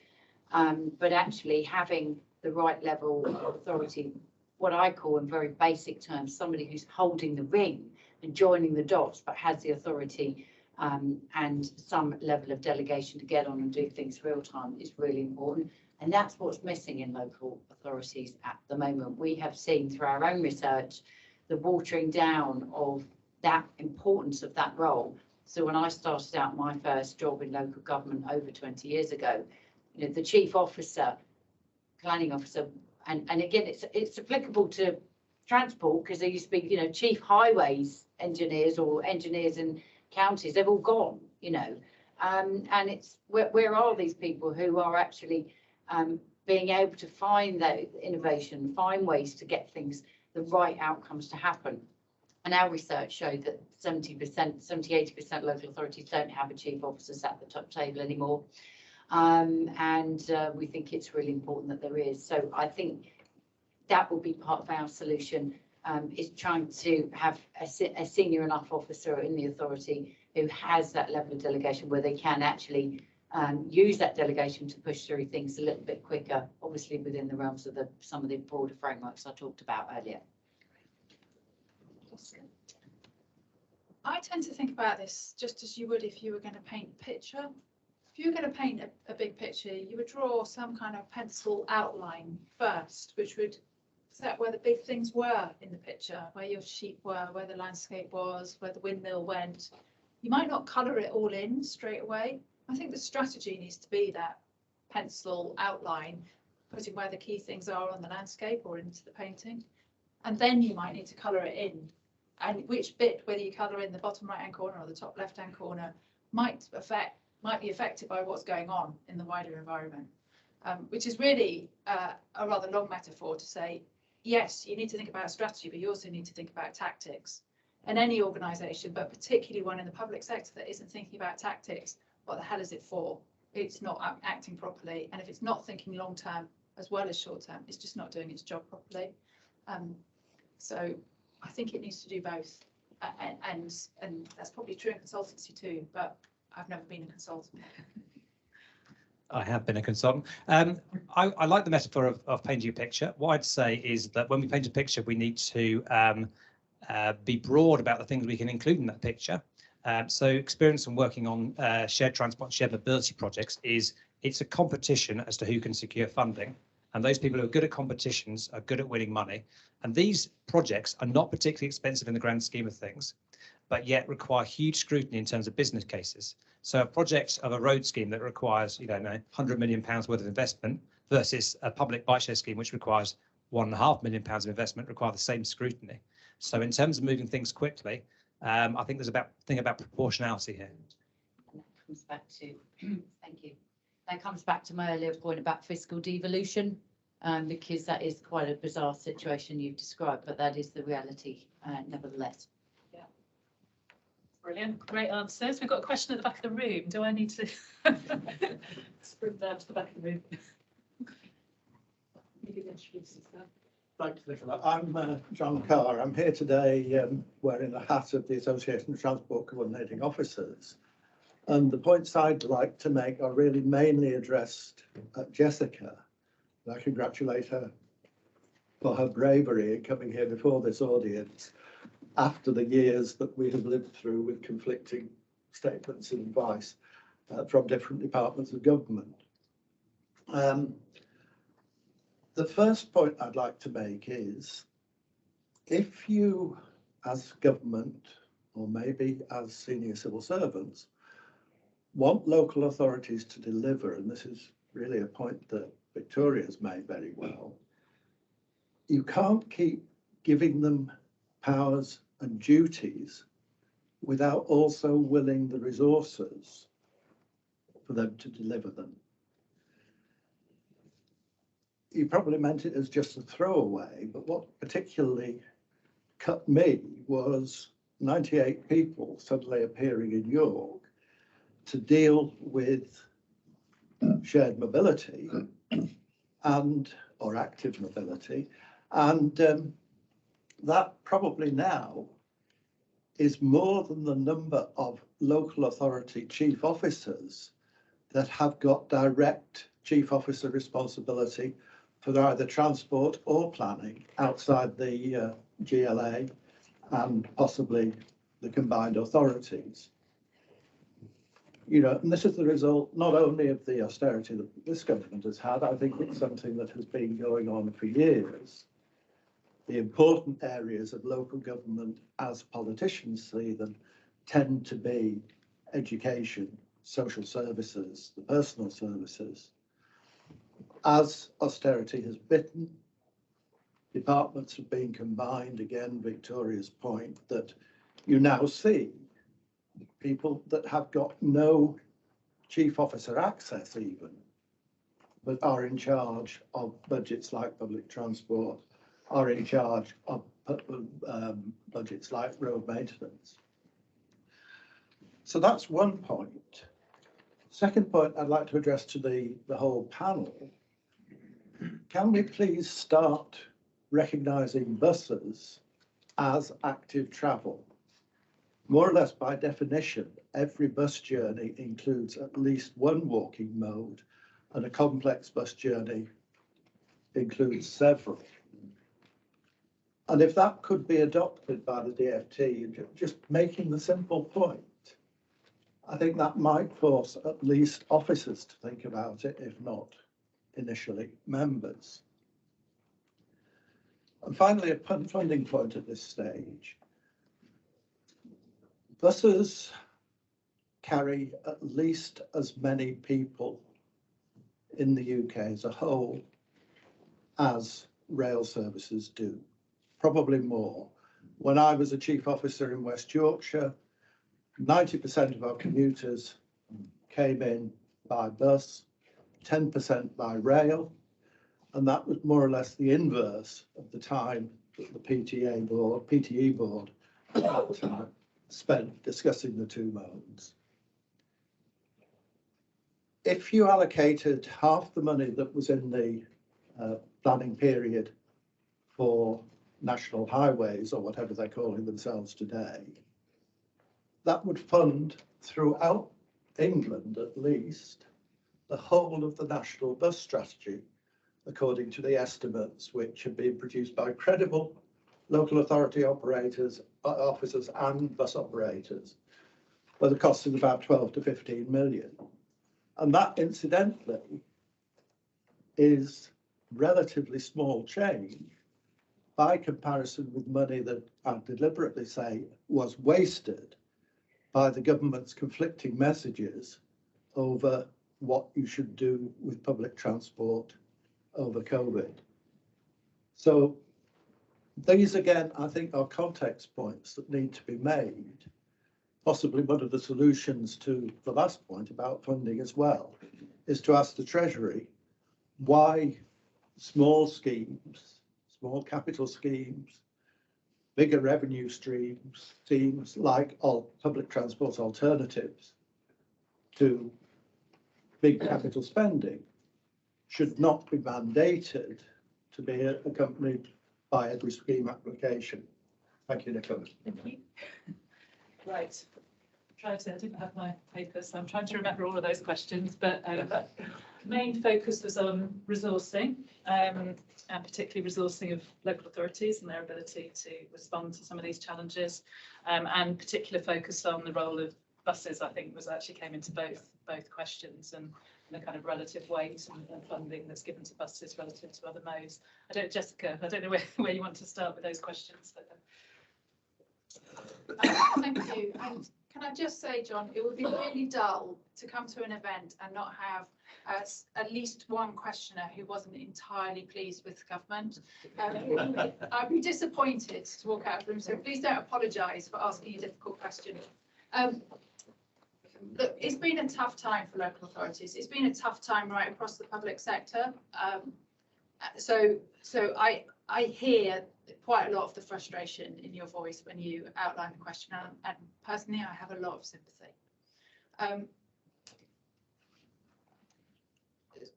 but actually having the right level of authority, what I call in very basic terms, somebody who's holding the ring and joining the dots, but has the authority and some level of delegation to get on and do things real time is really important. And that's what's missing in local authorities at the moment. We have seen through our own research the watering down of that importance of that role. So when I started out my first job in local government over 20 years ago, you know, the chief officer, planning officer, and again, it's applicable to transport because there used to be, you know, chief highways engineers or engineers in counties, they've all gone, you know, and it's where are these people who are actually being able to find that innovation, find ways to get things, the right outcomes to happen. And our research showed that 80% local authorities don't have a chief officer sat at the top table anymore. And we think it's really important that there is. So I think that will be part of our solution, is trying to have a senior enough officer in the authority who has that level of delegation where they can actually use that delegation to push through things a little bit quicker, obviously within the realms of some of the broader frameworks I talked about earlier. I tend to think about this just as you would if you were going to paint a picture. If you were going to paint a big picture, you would draw some kind of pencil outline first, which would set where the big things were in the picture, where your sheep were, where the landscape was, where the windmill went. You might not colour it all in straight away. I think the strategy needs to be that pencil outline, putting where the key things are on the landscape or into the painting. And then you might need to colour it in. And which bit, whether you colour in the bottom right hand corner or the top left hand corner, might be affected by what's going on in the wider environment, which is really a rather long metaphor to say, yes, you need to think about strategy, but you also need to think about tactics. And any organisation, but particularly one in the public sector that isn't thinking about tactics, what the hell is it for? It's not acting properly. And if it's not thinking long term as well as short term, it's just not doing its job properly. So I think it needs to do both. And that's probably true in consultancy too, but I've never been a consultant. I have been a consultant. I like the metaphor of painting a picture. What I'd say is that when we paint a picture, we need to be broad about the things we can include in that picture. So experience in working on shared transport, shared mobility projects it's a competition as to who can secure funding. And those people who are good at competitions are good at winning money. And these projects are not particularly expensive in the grand scheme of things, but yet require huge scrutiny in terms of business cases. So a project of a road scheme that requires, you know, £100 million worth of investment versus a public bike share scheme, which requires £1.5 million of investment, require the same scrutiny. So in terms of moving things quickly, I think there's a thing about proportionality here. And that comes back to, thank you. That comes back to my earlier point about fiscal devolution, because that is quite a bizarre situation you've described, but that is the reality nevertheless. Yeah. Brilliant, great answers. We've got a question at the back of the room. Do I need to sprint down to the back of the room? You can introduce yourself. Thanks, Nicola. I'm John Carr. I'm here today wearing the hat of the Association of Transport Coordinating Officers. And the points I'd like to make are really mainly addressed at Jessica. And I congratulate her for her bravery in coming here before this audience after the years that we have lived through with conflicting statements and advice from different departments of government. The first point I'd like to make is, if you, as government, or maybe as senior civil servants, want local authorities to deliver, and this is really a point that Victoria's made very well, you can't keep giving them powers and duties without also willing the resources for them to deliver them. You probably meant it as just a throwaway, but what particularly cut me was 98 people suddenly appearing in York to deal with shared mobility or active mobility, and that probably now is more than the number of local authority chief officers that have got direct chief officer responsibility for either transport or planning outside the GLA and possibly the combined authorities. you know, and this is the result not only of the austerity that this government has had, I think it's something that has been going on for years. The important areas of local government, as politicians see them, tend to be education, social services, the personal services. As austerity has bitten, departments have been combined, again, Victoria's point, that you now see people that have got no chief officer access even, but are in charge of budgets like public transport, are in charge of budgets like road maintenance. So that's one point. Second point I'd like to address to the whole panel. Can we please start recognising buses as active travel? More or less by definition, every bus journey includes at least one walking mode, and a complex bus journey includes several. And if that could be adopted by the DfT, just making the simple point, I think that might force at least officers to think about it, if not initially members. And finally, a funding point at this stage. Buses carry at least as many people in the UK as a whole as rail services do, probably more. When I was a chief officer in West Yorkshire, 90% of our commuters came in by bus, 10% by rail, and that was more or less the inverse of the time that the PTE board at that time spent discussing the two modes. If you allocated half the money that was in the planning period for national highways, or whatever they're calling themselves today, that would fund throughout England at least the whole of the national bus strategy, according to the estimates which have been produced by credible local authority operators, officers and bus operators, where the cost is about 12 to 15 million. And that, incidentally, is relatively small change by comparison with money that I deliberately say was wasted by the government's conflicting messages over what you should do with public transport over COVID. So these, again, I think are context points that need to be made. Possibly one of the solutions to the last point about funding as well is to ask the Treasury why small schemes, small capital schemes, bigger revenue streams, seems like all public transport alternatives to big capital spending should not be mandated to be accompanied by every scheme application. Thank you, Nicola. Thank you. Right. I didn't have my paper, so I'm trying to remember all of those questions, but main focus was on resourcing, and particularly resourcing of local authorities and their ability to respond to some of these challenges, and particular focus on the role of buses, I think, came into both questions, and the kind of relative weight and funding that's given to buses relative to other modes. Jessica, I don't know where you want to start with those questions. Thank you. And can I just say, John, it would be really dull to come to an event and not have at least one questioner who wasn't entirely pleased with government. I'd be disappointed to walk out of the room, so please don't apologise for asking a difficult question. Look, it's been a tough time for local authorities. It's been a tough time right across the public sector. So I hear quite a lot of the frustration in your voice when you outline the question, and personally, I have a lot of sympathy.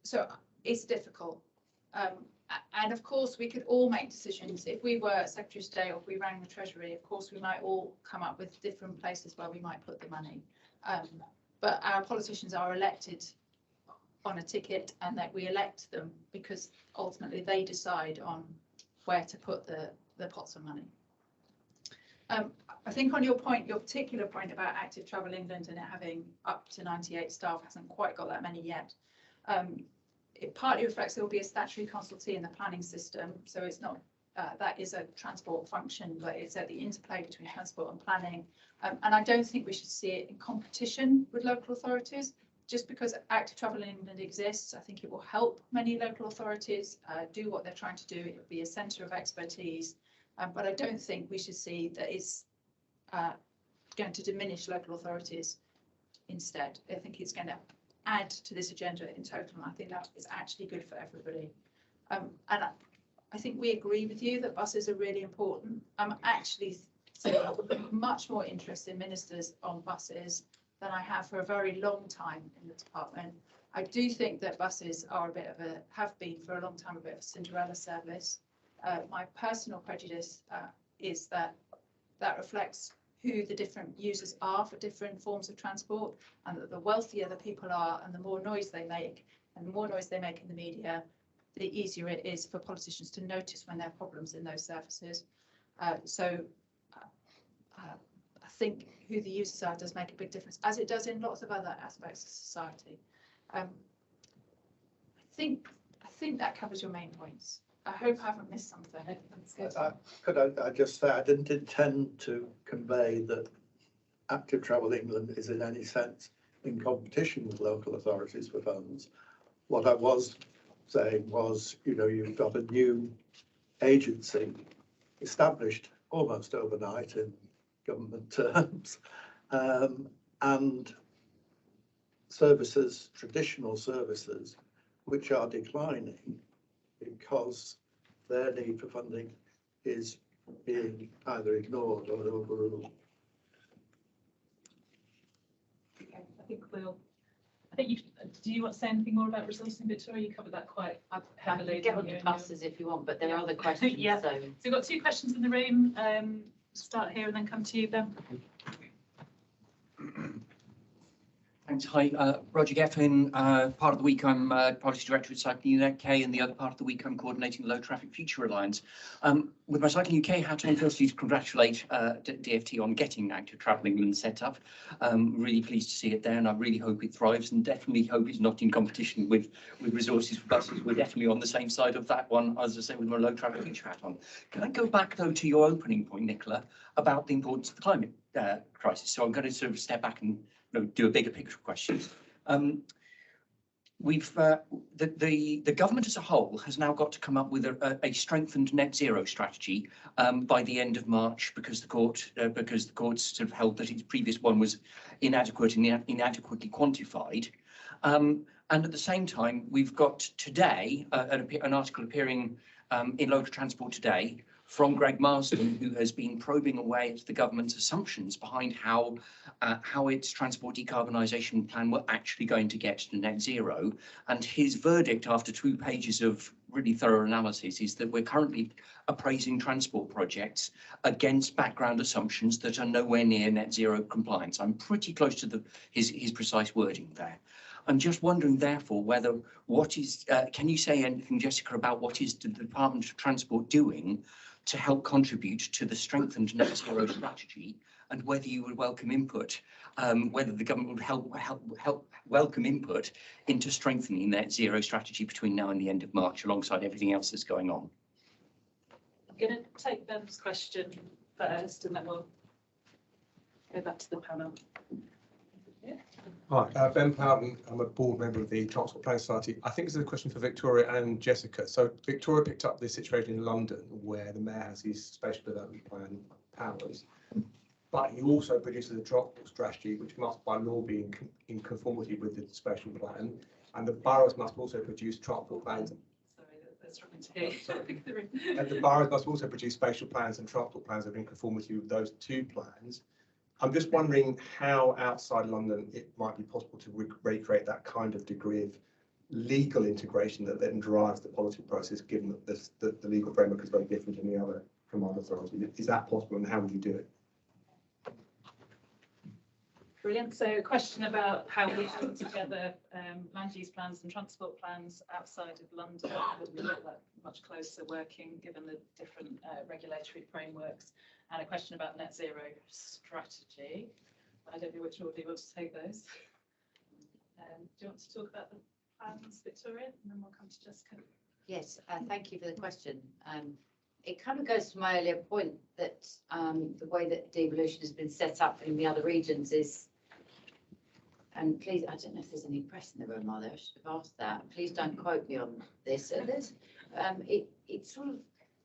So it's difficult. And of course, we could all make decisions. If we were Secretary of State or if we rang the Treasury, of course, we might all come up with different places where we might put the money. But our politicians are elected on a ticket, and that we elect them because ultimately they decide on where to put the pots of money. I think on your point, your particular point about Active Travel England and it having up to 98 staff hasn't quite got that many yet. It partly reflects there will be a statutory consultee in the planning system, so it's not that is a transport function, but it's at the interplay between transport and planning. And I don't think we should see it in competition with local authorities. Just because Active Travel England exists, I think it will help many local authorities do what they're trying to do. It will be a centre of expertise, but I don't think we should see that it's going to diminish local authorities instead. I think it's going to add to this agenda in total, and I think that is actually good for everybody. And I think we agree with you that buses are really important. I'm actually seeing much more interest in ministers on buses than I have for a very long time in the department. I do think that buses are have been for a long time a bit of a Cinderella service. My personal prejudice is that reflects who the different users are for different forms of transport, and that the wealthier the people are and the more noise they make, and the more noise they make in the media, the easier it is for politicians to notice when there are problems in those services. So I think who the users are does make a big difference, as it does in lots of other aspects of society. I think that covers your main points. I hope I haven't missed something. Could I just say, I didn't intend to convey that Active Travel England is in any sense in competition with local authorities for funds. What I was saying was, you know, you've got a new agency established almost overnight in government terms, and services, traditional services, which are declining because their need for funding is being either ignored or overruled. Okay, I think you, do you want to say anything more about resourcing, Victoria? You covered that quite heavily. Get on to buses if you want, but there are other questions. Yeah. So we've got 2 questions in the room. Start here and then come to you, Ben. Thanks. Hi, Roger Geffen. Part of the week I'm Policy Director at Cycling UK, and the other part of the week I'm coordinating the Low Traffic Future Alliance. With my Cycling UK hat on, firstly to congratulate DFT on getting Active Travel England set up. Really pleased to see it there, and I really hope it thrives, and definitely hope it's not in competition with resources for buses. We're definitely on the same side of that one, as I say, with my Low Traffic Future hat on. Can I go back though to your opening point, Nicola, about the importance of the climate crisis? So I'm going to sort of step back and do a bigger picture question. The government as a whole has now got to come up with a strengthened net zero strategy by the end of March, because the court sort of held that its previous one was inadequate and inadequately quantified. And at the same time, we've got today an article appearing in Local Transport Today from Greg Marsden, who has been probing away at the government's assumptions behind how its transport decarbonisation plan were actually going to get to net zero. And his verdict, after 2 pages of really thorough analysis, is that we're currently appraising transport projects against background assumptions that are nowhere near net zero compliance. I'm pretty close to his precise wording there. I'm just wondering, therefore, whether can you say anything, Jessica, about what is the Department of Transport doing to help contribute to the strengthened net zero strategy, and whether you would welcome input, whether the government would help welcome input into strengthening net zero strategy between now and the end of March, alongside everything else that's going on. I'm going to take Ben's question first, and then we'll go back to the panel. Yeah. Hi, Ben Plowden. I'm a board member of the Transport Planning Society. I think this is a question for Victoria and Jessica. So Victoria picked up this situation in London where the mayor has his spatial development plan powers, but he also produces a transport strategy which must by law be in conformity with the spatial plan, and the boroughs must also produce transport plans. Sorry, they're struggling to hear. And the boroughs must also produce spatial plans and transport plans that are in conformity with those 2 plans. I'm just wondering how outside London it might be possible to recreate that kind of degree of legal integration that then drives the policy process, given that the legal framework is very different from other authorities. Is that possible, and how would you do it? Brilliant. So a question about how we put together land use plans and transport plans outside of London. Would we look like much closer working, given the different regulatory frameworks? and a question about net zero strategy. I don't know which order you want to take those. Do you want to talk about the plans, Victoria, and then we'll come to Jessica? Yes, thank you for the question. It kind of goes to my earlier point that the way that devolution has been set up in the other regions is, and please, I don't know if there's any press in the room, are there? I should have asked that. Please don't quote me on this. It's sort of,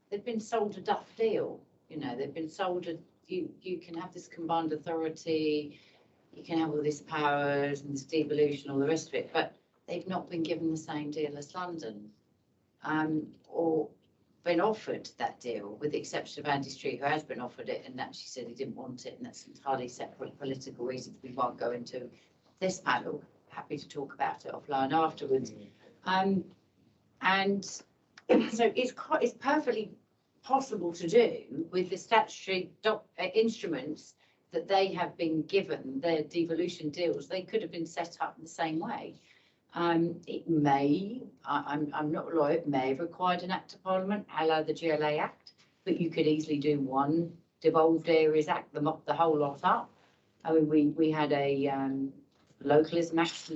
they've been sold a duff deal. You know, they've been sold you can have this combined authority, you can have all these powers and this devolution, all the rest of it, but they've not been given the same deal as London, or been offered that deal, with the exception of Andy Street, who has been offered it and actually said he didn't want it, and that's entirely separate political reasons we won't go into this panel. Happy to talk about it offline afterwards. And so it's perfectly possible to do with the statutory instruments that they have been given, their devolution deals. They could have been set up in the same way. It may, I'm not a lawyer, it may have required an Act of Parliament, a la the GLA Act, but you could easily do one Devolved Areas Act, the whole lot up. I mean, we had a Localism Act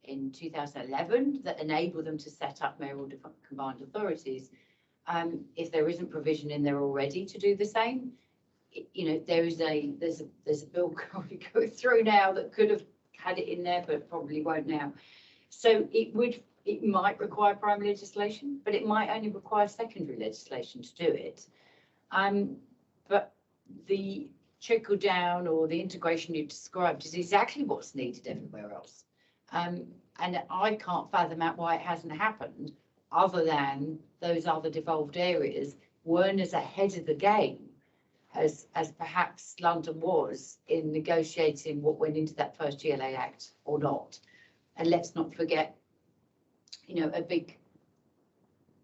in 2011 that enabled them to set up mayoral combined authorities. If there isn't provision in there already to do the same, you know, there's a bill going through now that could have had it in there, but probably won't now. So it might require primary legislation, but it might only require secondary legislation to do it. But the trickle down or the integration you described is exactly what's needed everywhere else. And I can't fathom out why it hasn't happened, other than those other devolved areas weren't as ahead of the game as perhaps London was in negotiating what went into that first GLA Act or not. And let's not forget, you know, a big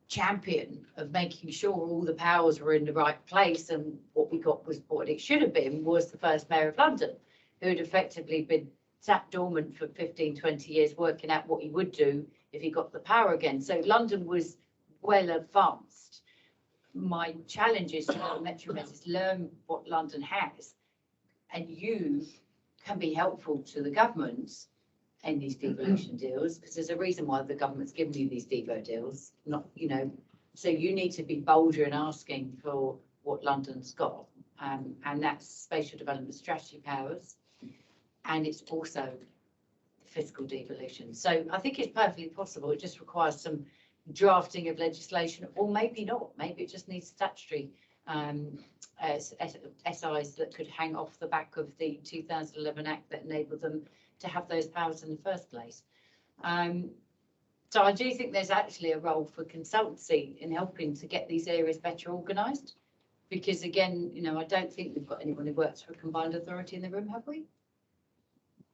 champion of making sure all the powers were in the right place, and what we got was what it should have been, was the first mayor of London, who had effectively been sat dormant for 15, 20 years working out what he would do if he got the power again. So London was well advanced. My challenge is to Metro is learn what London has, and you can be helpful to the government in these devolution deals, because there's a reason why the government's given you these devo deals, not, you know, so you need to be bolder in asking for what London's got, and that's spatial development strategy powers, and it's also fiscal devolution. So I think it's perfectly possible. It just requires some drafting of legislation, or maybe not. Maybe it just needs statutory SIs that could hang off the back of the 2011 Act that enabled them to have those powers in the first place. So I do think there's actually a role for consultancy in helping to get these areas better organised, because again, you know, I don't think we've got anyone who works for a combined authority in the room, have we?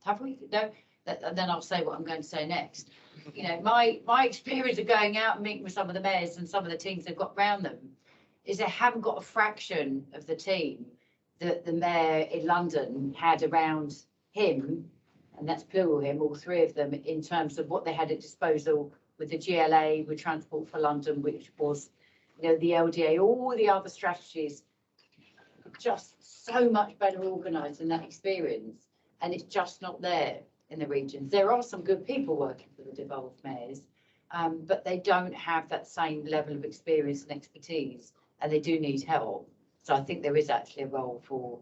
Have we? No. Then I'll say what I'm going to say next. You know, my experience of going out and meeting with some of the mayors and some of the teams they've got around them is they haven't got a fraction of the team that the mayor in London had around him, and that's plural him, all three of them, in terms of what they had at disposal with the GLA, with Transport for London, which was, you know, the LDA, all the other strategies, just so much better organised in that experience, and it's just not there in the regions. There are some good people working for the devolved mayors, but they don't have that same level of experience and expertise, and they do need help. So I think there is actually a role for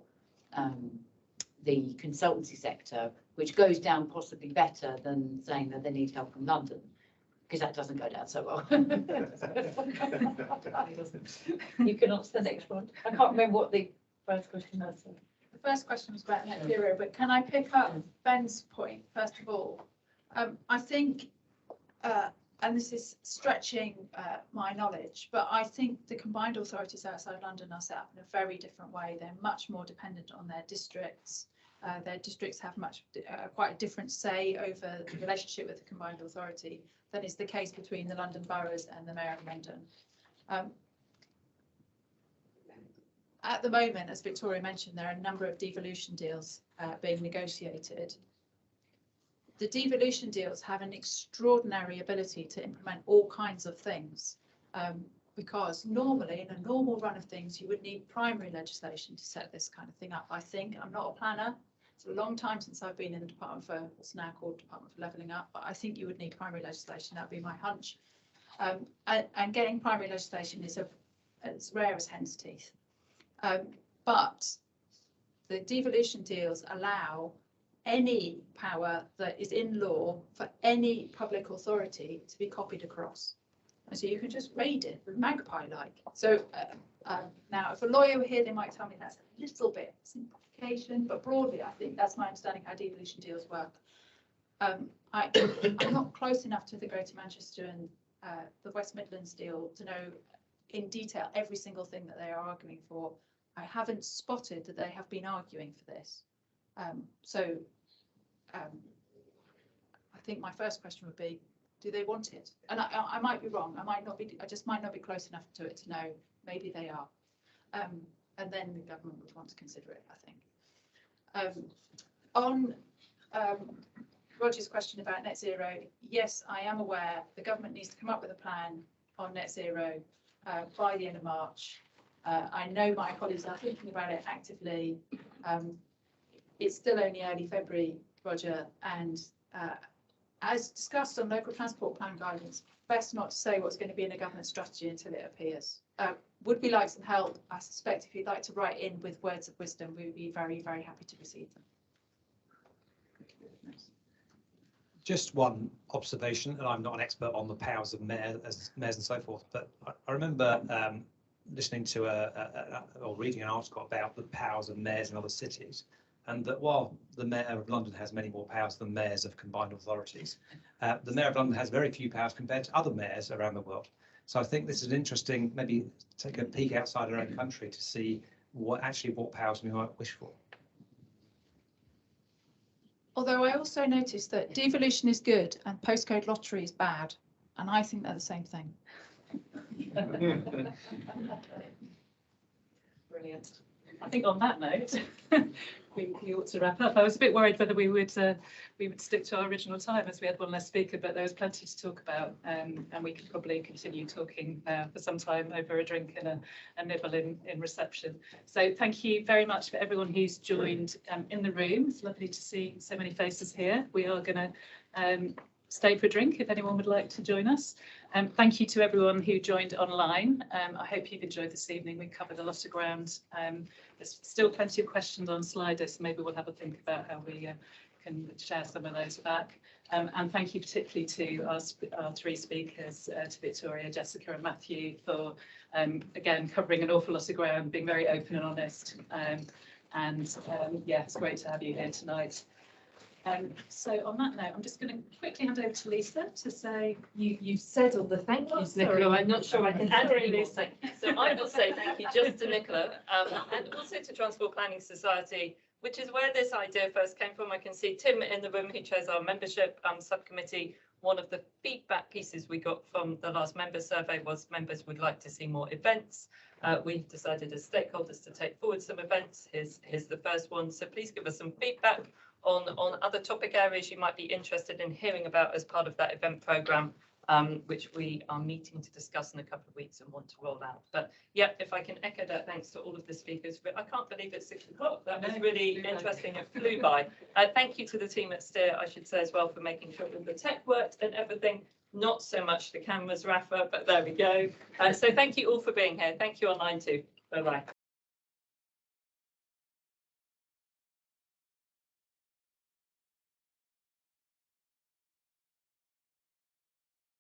the consultancy sector, which goes down possibly better than saying that they need help from London, because that doesn't go down so well. You can answer the next one. I can't remember what the first question was. The first question was about net zero, but can I pick up Ben's point first of all? I think, and this is stretching my knowledge, but I think the combined authorities outside London are set up in a very different way. They're much more dependent on their districts. Their districts have quite a different say over the relationship with the combined authority than is the case between the London boroughs and the Mayor of London. At the moment, as Victoria mentioned, there are a number of devolution deals being negotiated. The devolution deals have an extraordinary ability to implement all kinds of things. because normally in a normal run of things, you would need primary legislation to set this kind of thing up. I think, I'm not a planner. It's a long time since I've been in the Department for what's now called Department for Levelling Up, but I think you would need primary legislation. That'd be my hunch. And getting primary legislation is as rare as hen's teeth. But the devolution deals allow any power that is in law for any public authority to be copied across. And so you can just raid it with magpie-like. So now, if a lawyer were here, they might tell me that's a little bit simplification, but broadly, I think that's my understanding how devolution deals work. I'm not close enough to the Greater Manchester and the West Midlands deal to know in detail every single thing that they are arguing for. I haven't spotted that they have been arguing for this. I think my first question would be, do they want it? And I might be wrong. I just might not be close enough to it to know. Maybe they are. And then the government would want to consider it, I think. On Roger's question about net zero, yes, I am aware the government needs to come up with a plan on net zero by the end of March. I know my colleagues are thinking about it actively. It's still only early February, Roger, and as discussed on local transport plan guidance, best not to say what's going to be in a government strategy until it appears. Would we like some help? I suspect if you'd like to write in with words of wisdom, we would be very, very happy to receive them. Just one observation, and I'm not an expert on the powers of mayors and so forth, but I remember listening to or reading an article about the powers of mayors in other cities, and that while the Mayor of London has many more powers than mayors of combined authorities, the Mayor of London has very few powers compared to other mayors around the world. So I think this is interesting, maybe take a peek outside our own country to see what powers we might wish for. Although I also noticed that devolution is good and postcode lottery is bad, and I think they're the same thing. Brilliant. I think on that note, we ought to wrap up. I was a bit worried whether we would stick to our original time as we had one less speaker, but there was plenty to talk about, and we could probably continue talking for some time over a drink and a nibble in reception. So thank you very much for everyone who's joined in the room. It's lovely to see so many faces here. We are going to stay for a drink if anyone would like to join us. Thank you to everyone who joined online. I hope you've enjoyed this evening. We covered a lot of ground. There's still plenty of questions on Slido, so maybe we'll have a think about how we can share some of those back. And thank you particularly to our three speakers, to Victoria, Jessica and Matthew, for again covering an awful lot of ground, being very open and honest. Yeah, it's great to have you here tonight. So on that note, I'm just going to quickly hand over to Lisa to say you've said all the thank yous, Nicola. I'm not sure I can add any more. So I will say thank you just to Nicola and also to Transport Planning Society, which is where this idea first came from. I can see Tim in the room who chairs our membership subcommittee. One of the feedback pieces we got from the last member survey was members would like to see more events. We've decided as stakeholders to take forward some events. Here's the first one. So please give us some feedback on other topic areas you might be interested in hearing about as part of that event programme, which we are meeting to discuss in a couple of weeks and want to roll out. But yeah, if I can echo that, thanks to all of the speakers. But I can't believe it's 6 o'clock. That was really interesting. It flew by. Thank you to the team at Steer, I should say as well, for making sure that the tech worked and everything. Not so much the cameras, Rafa, but there we go. So thank you all for being here. Thank you online too. Bye-bye.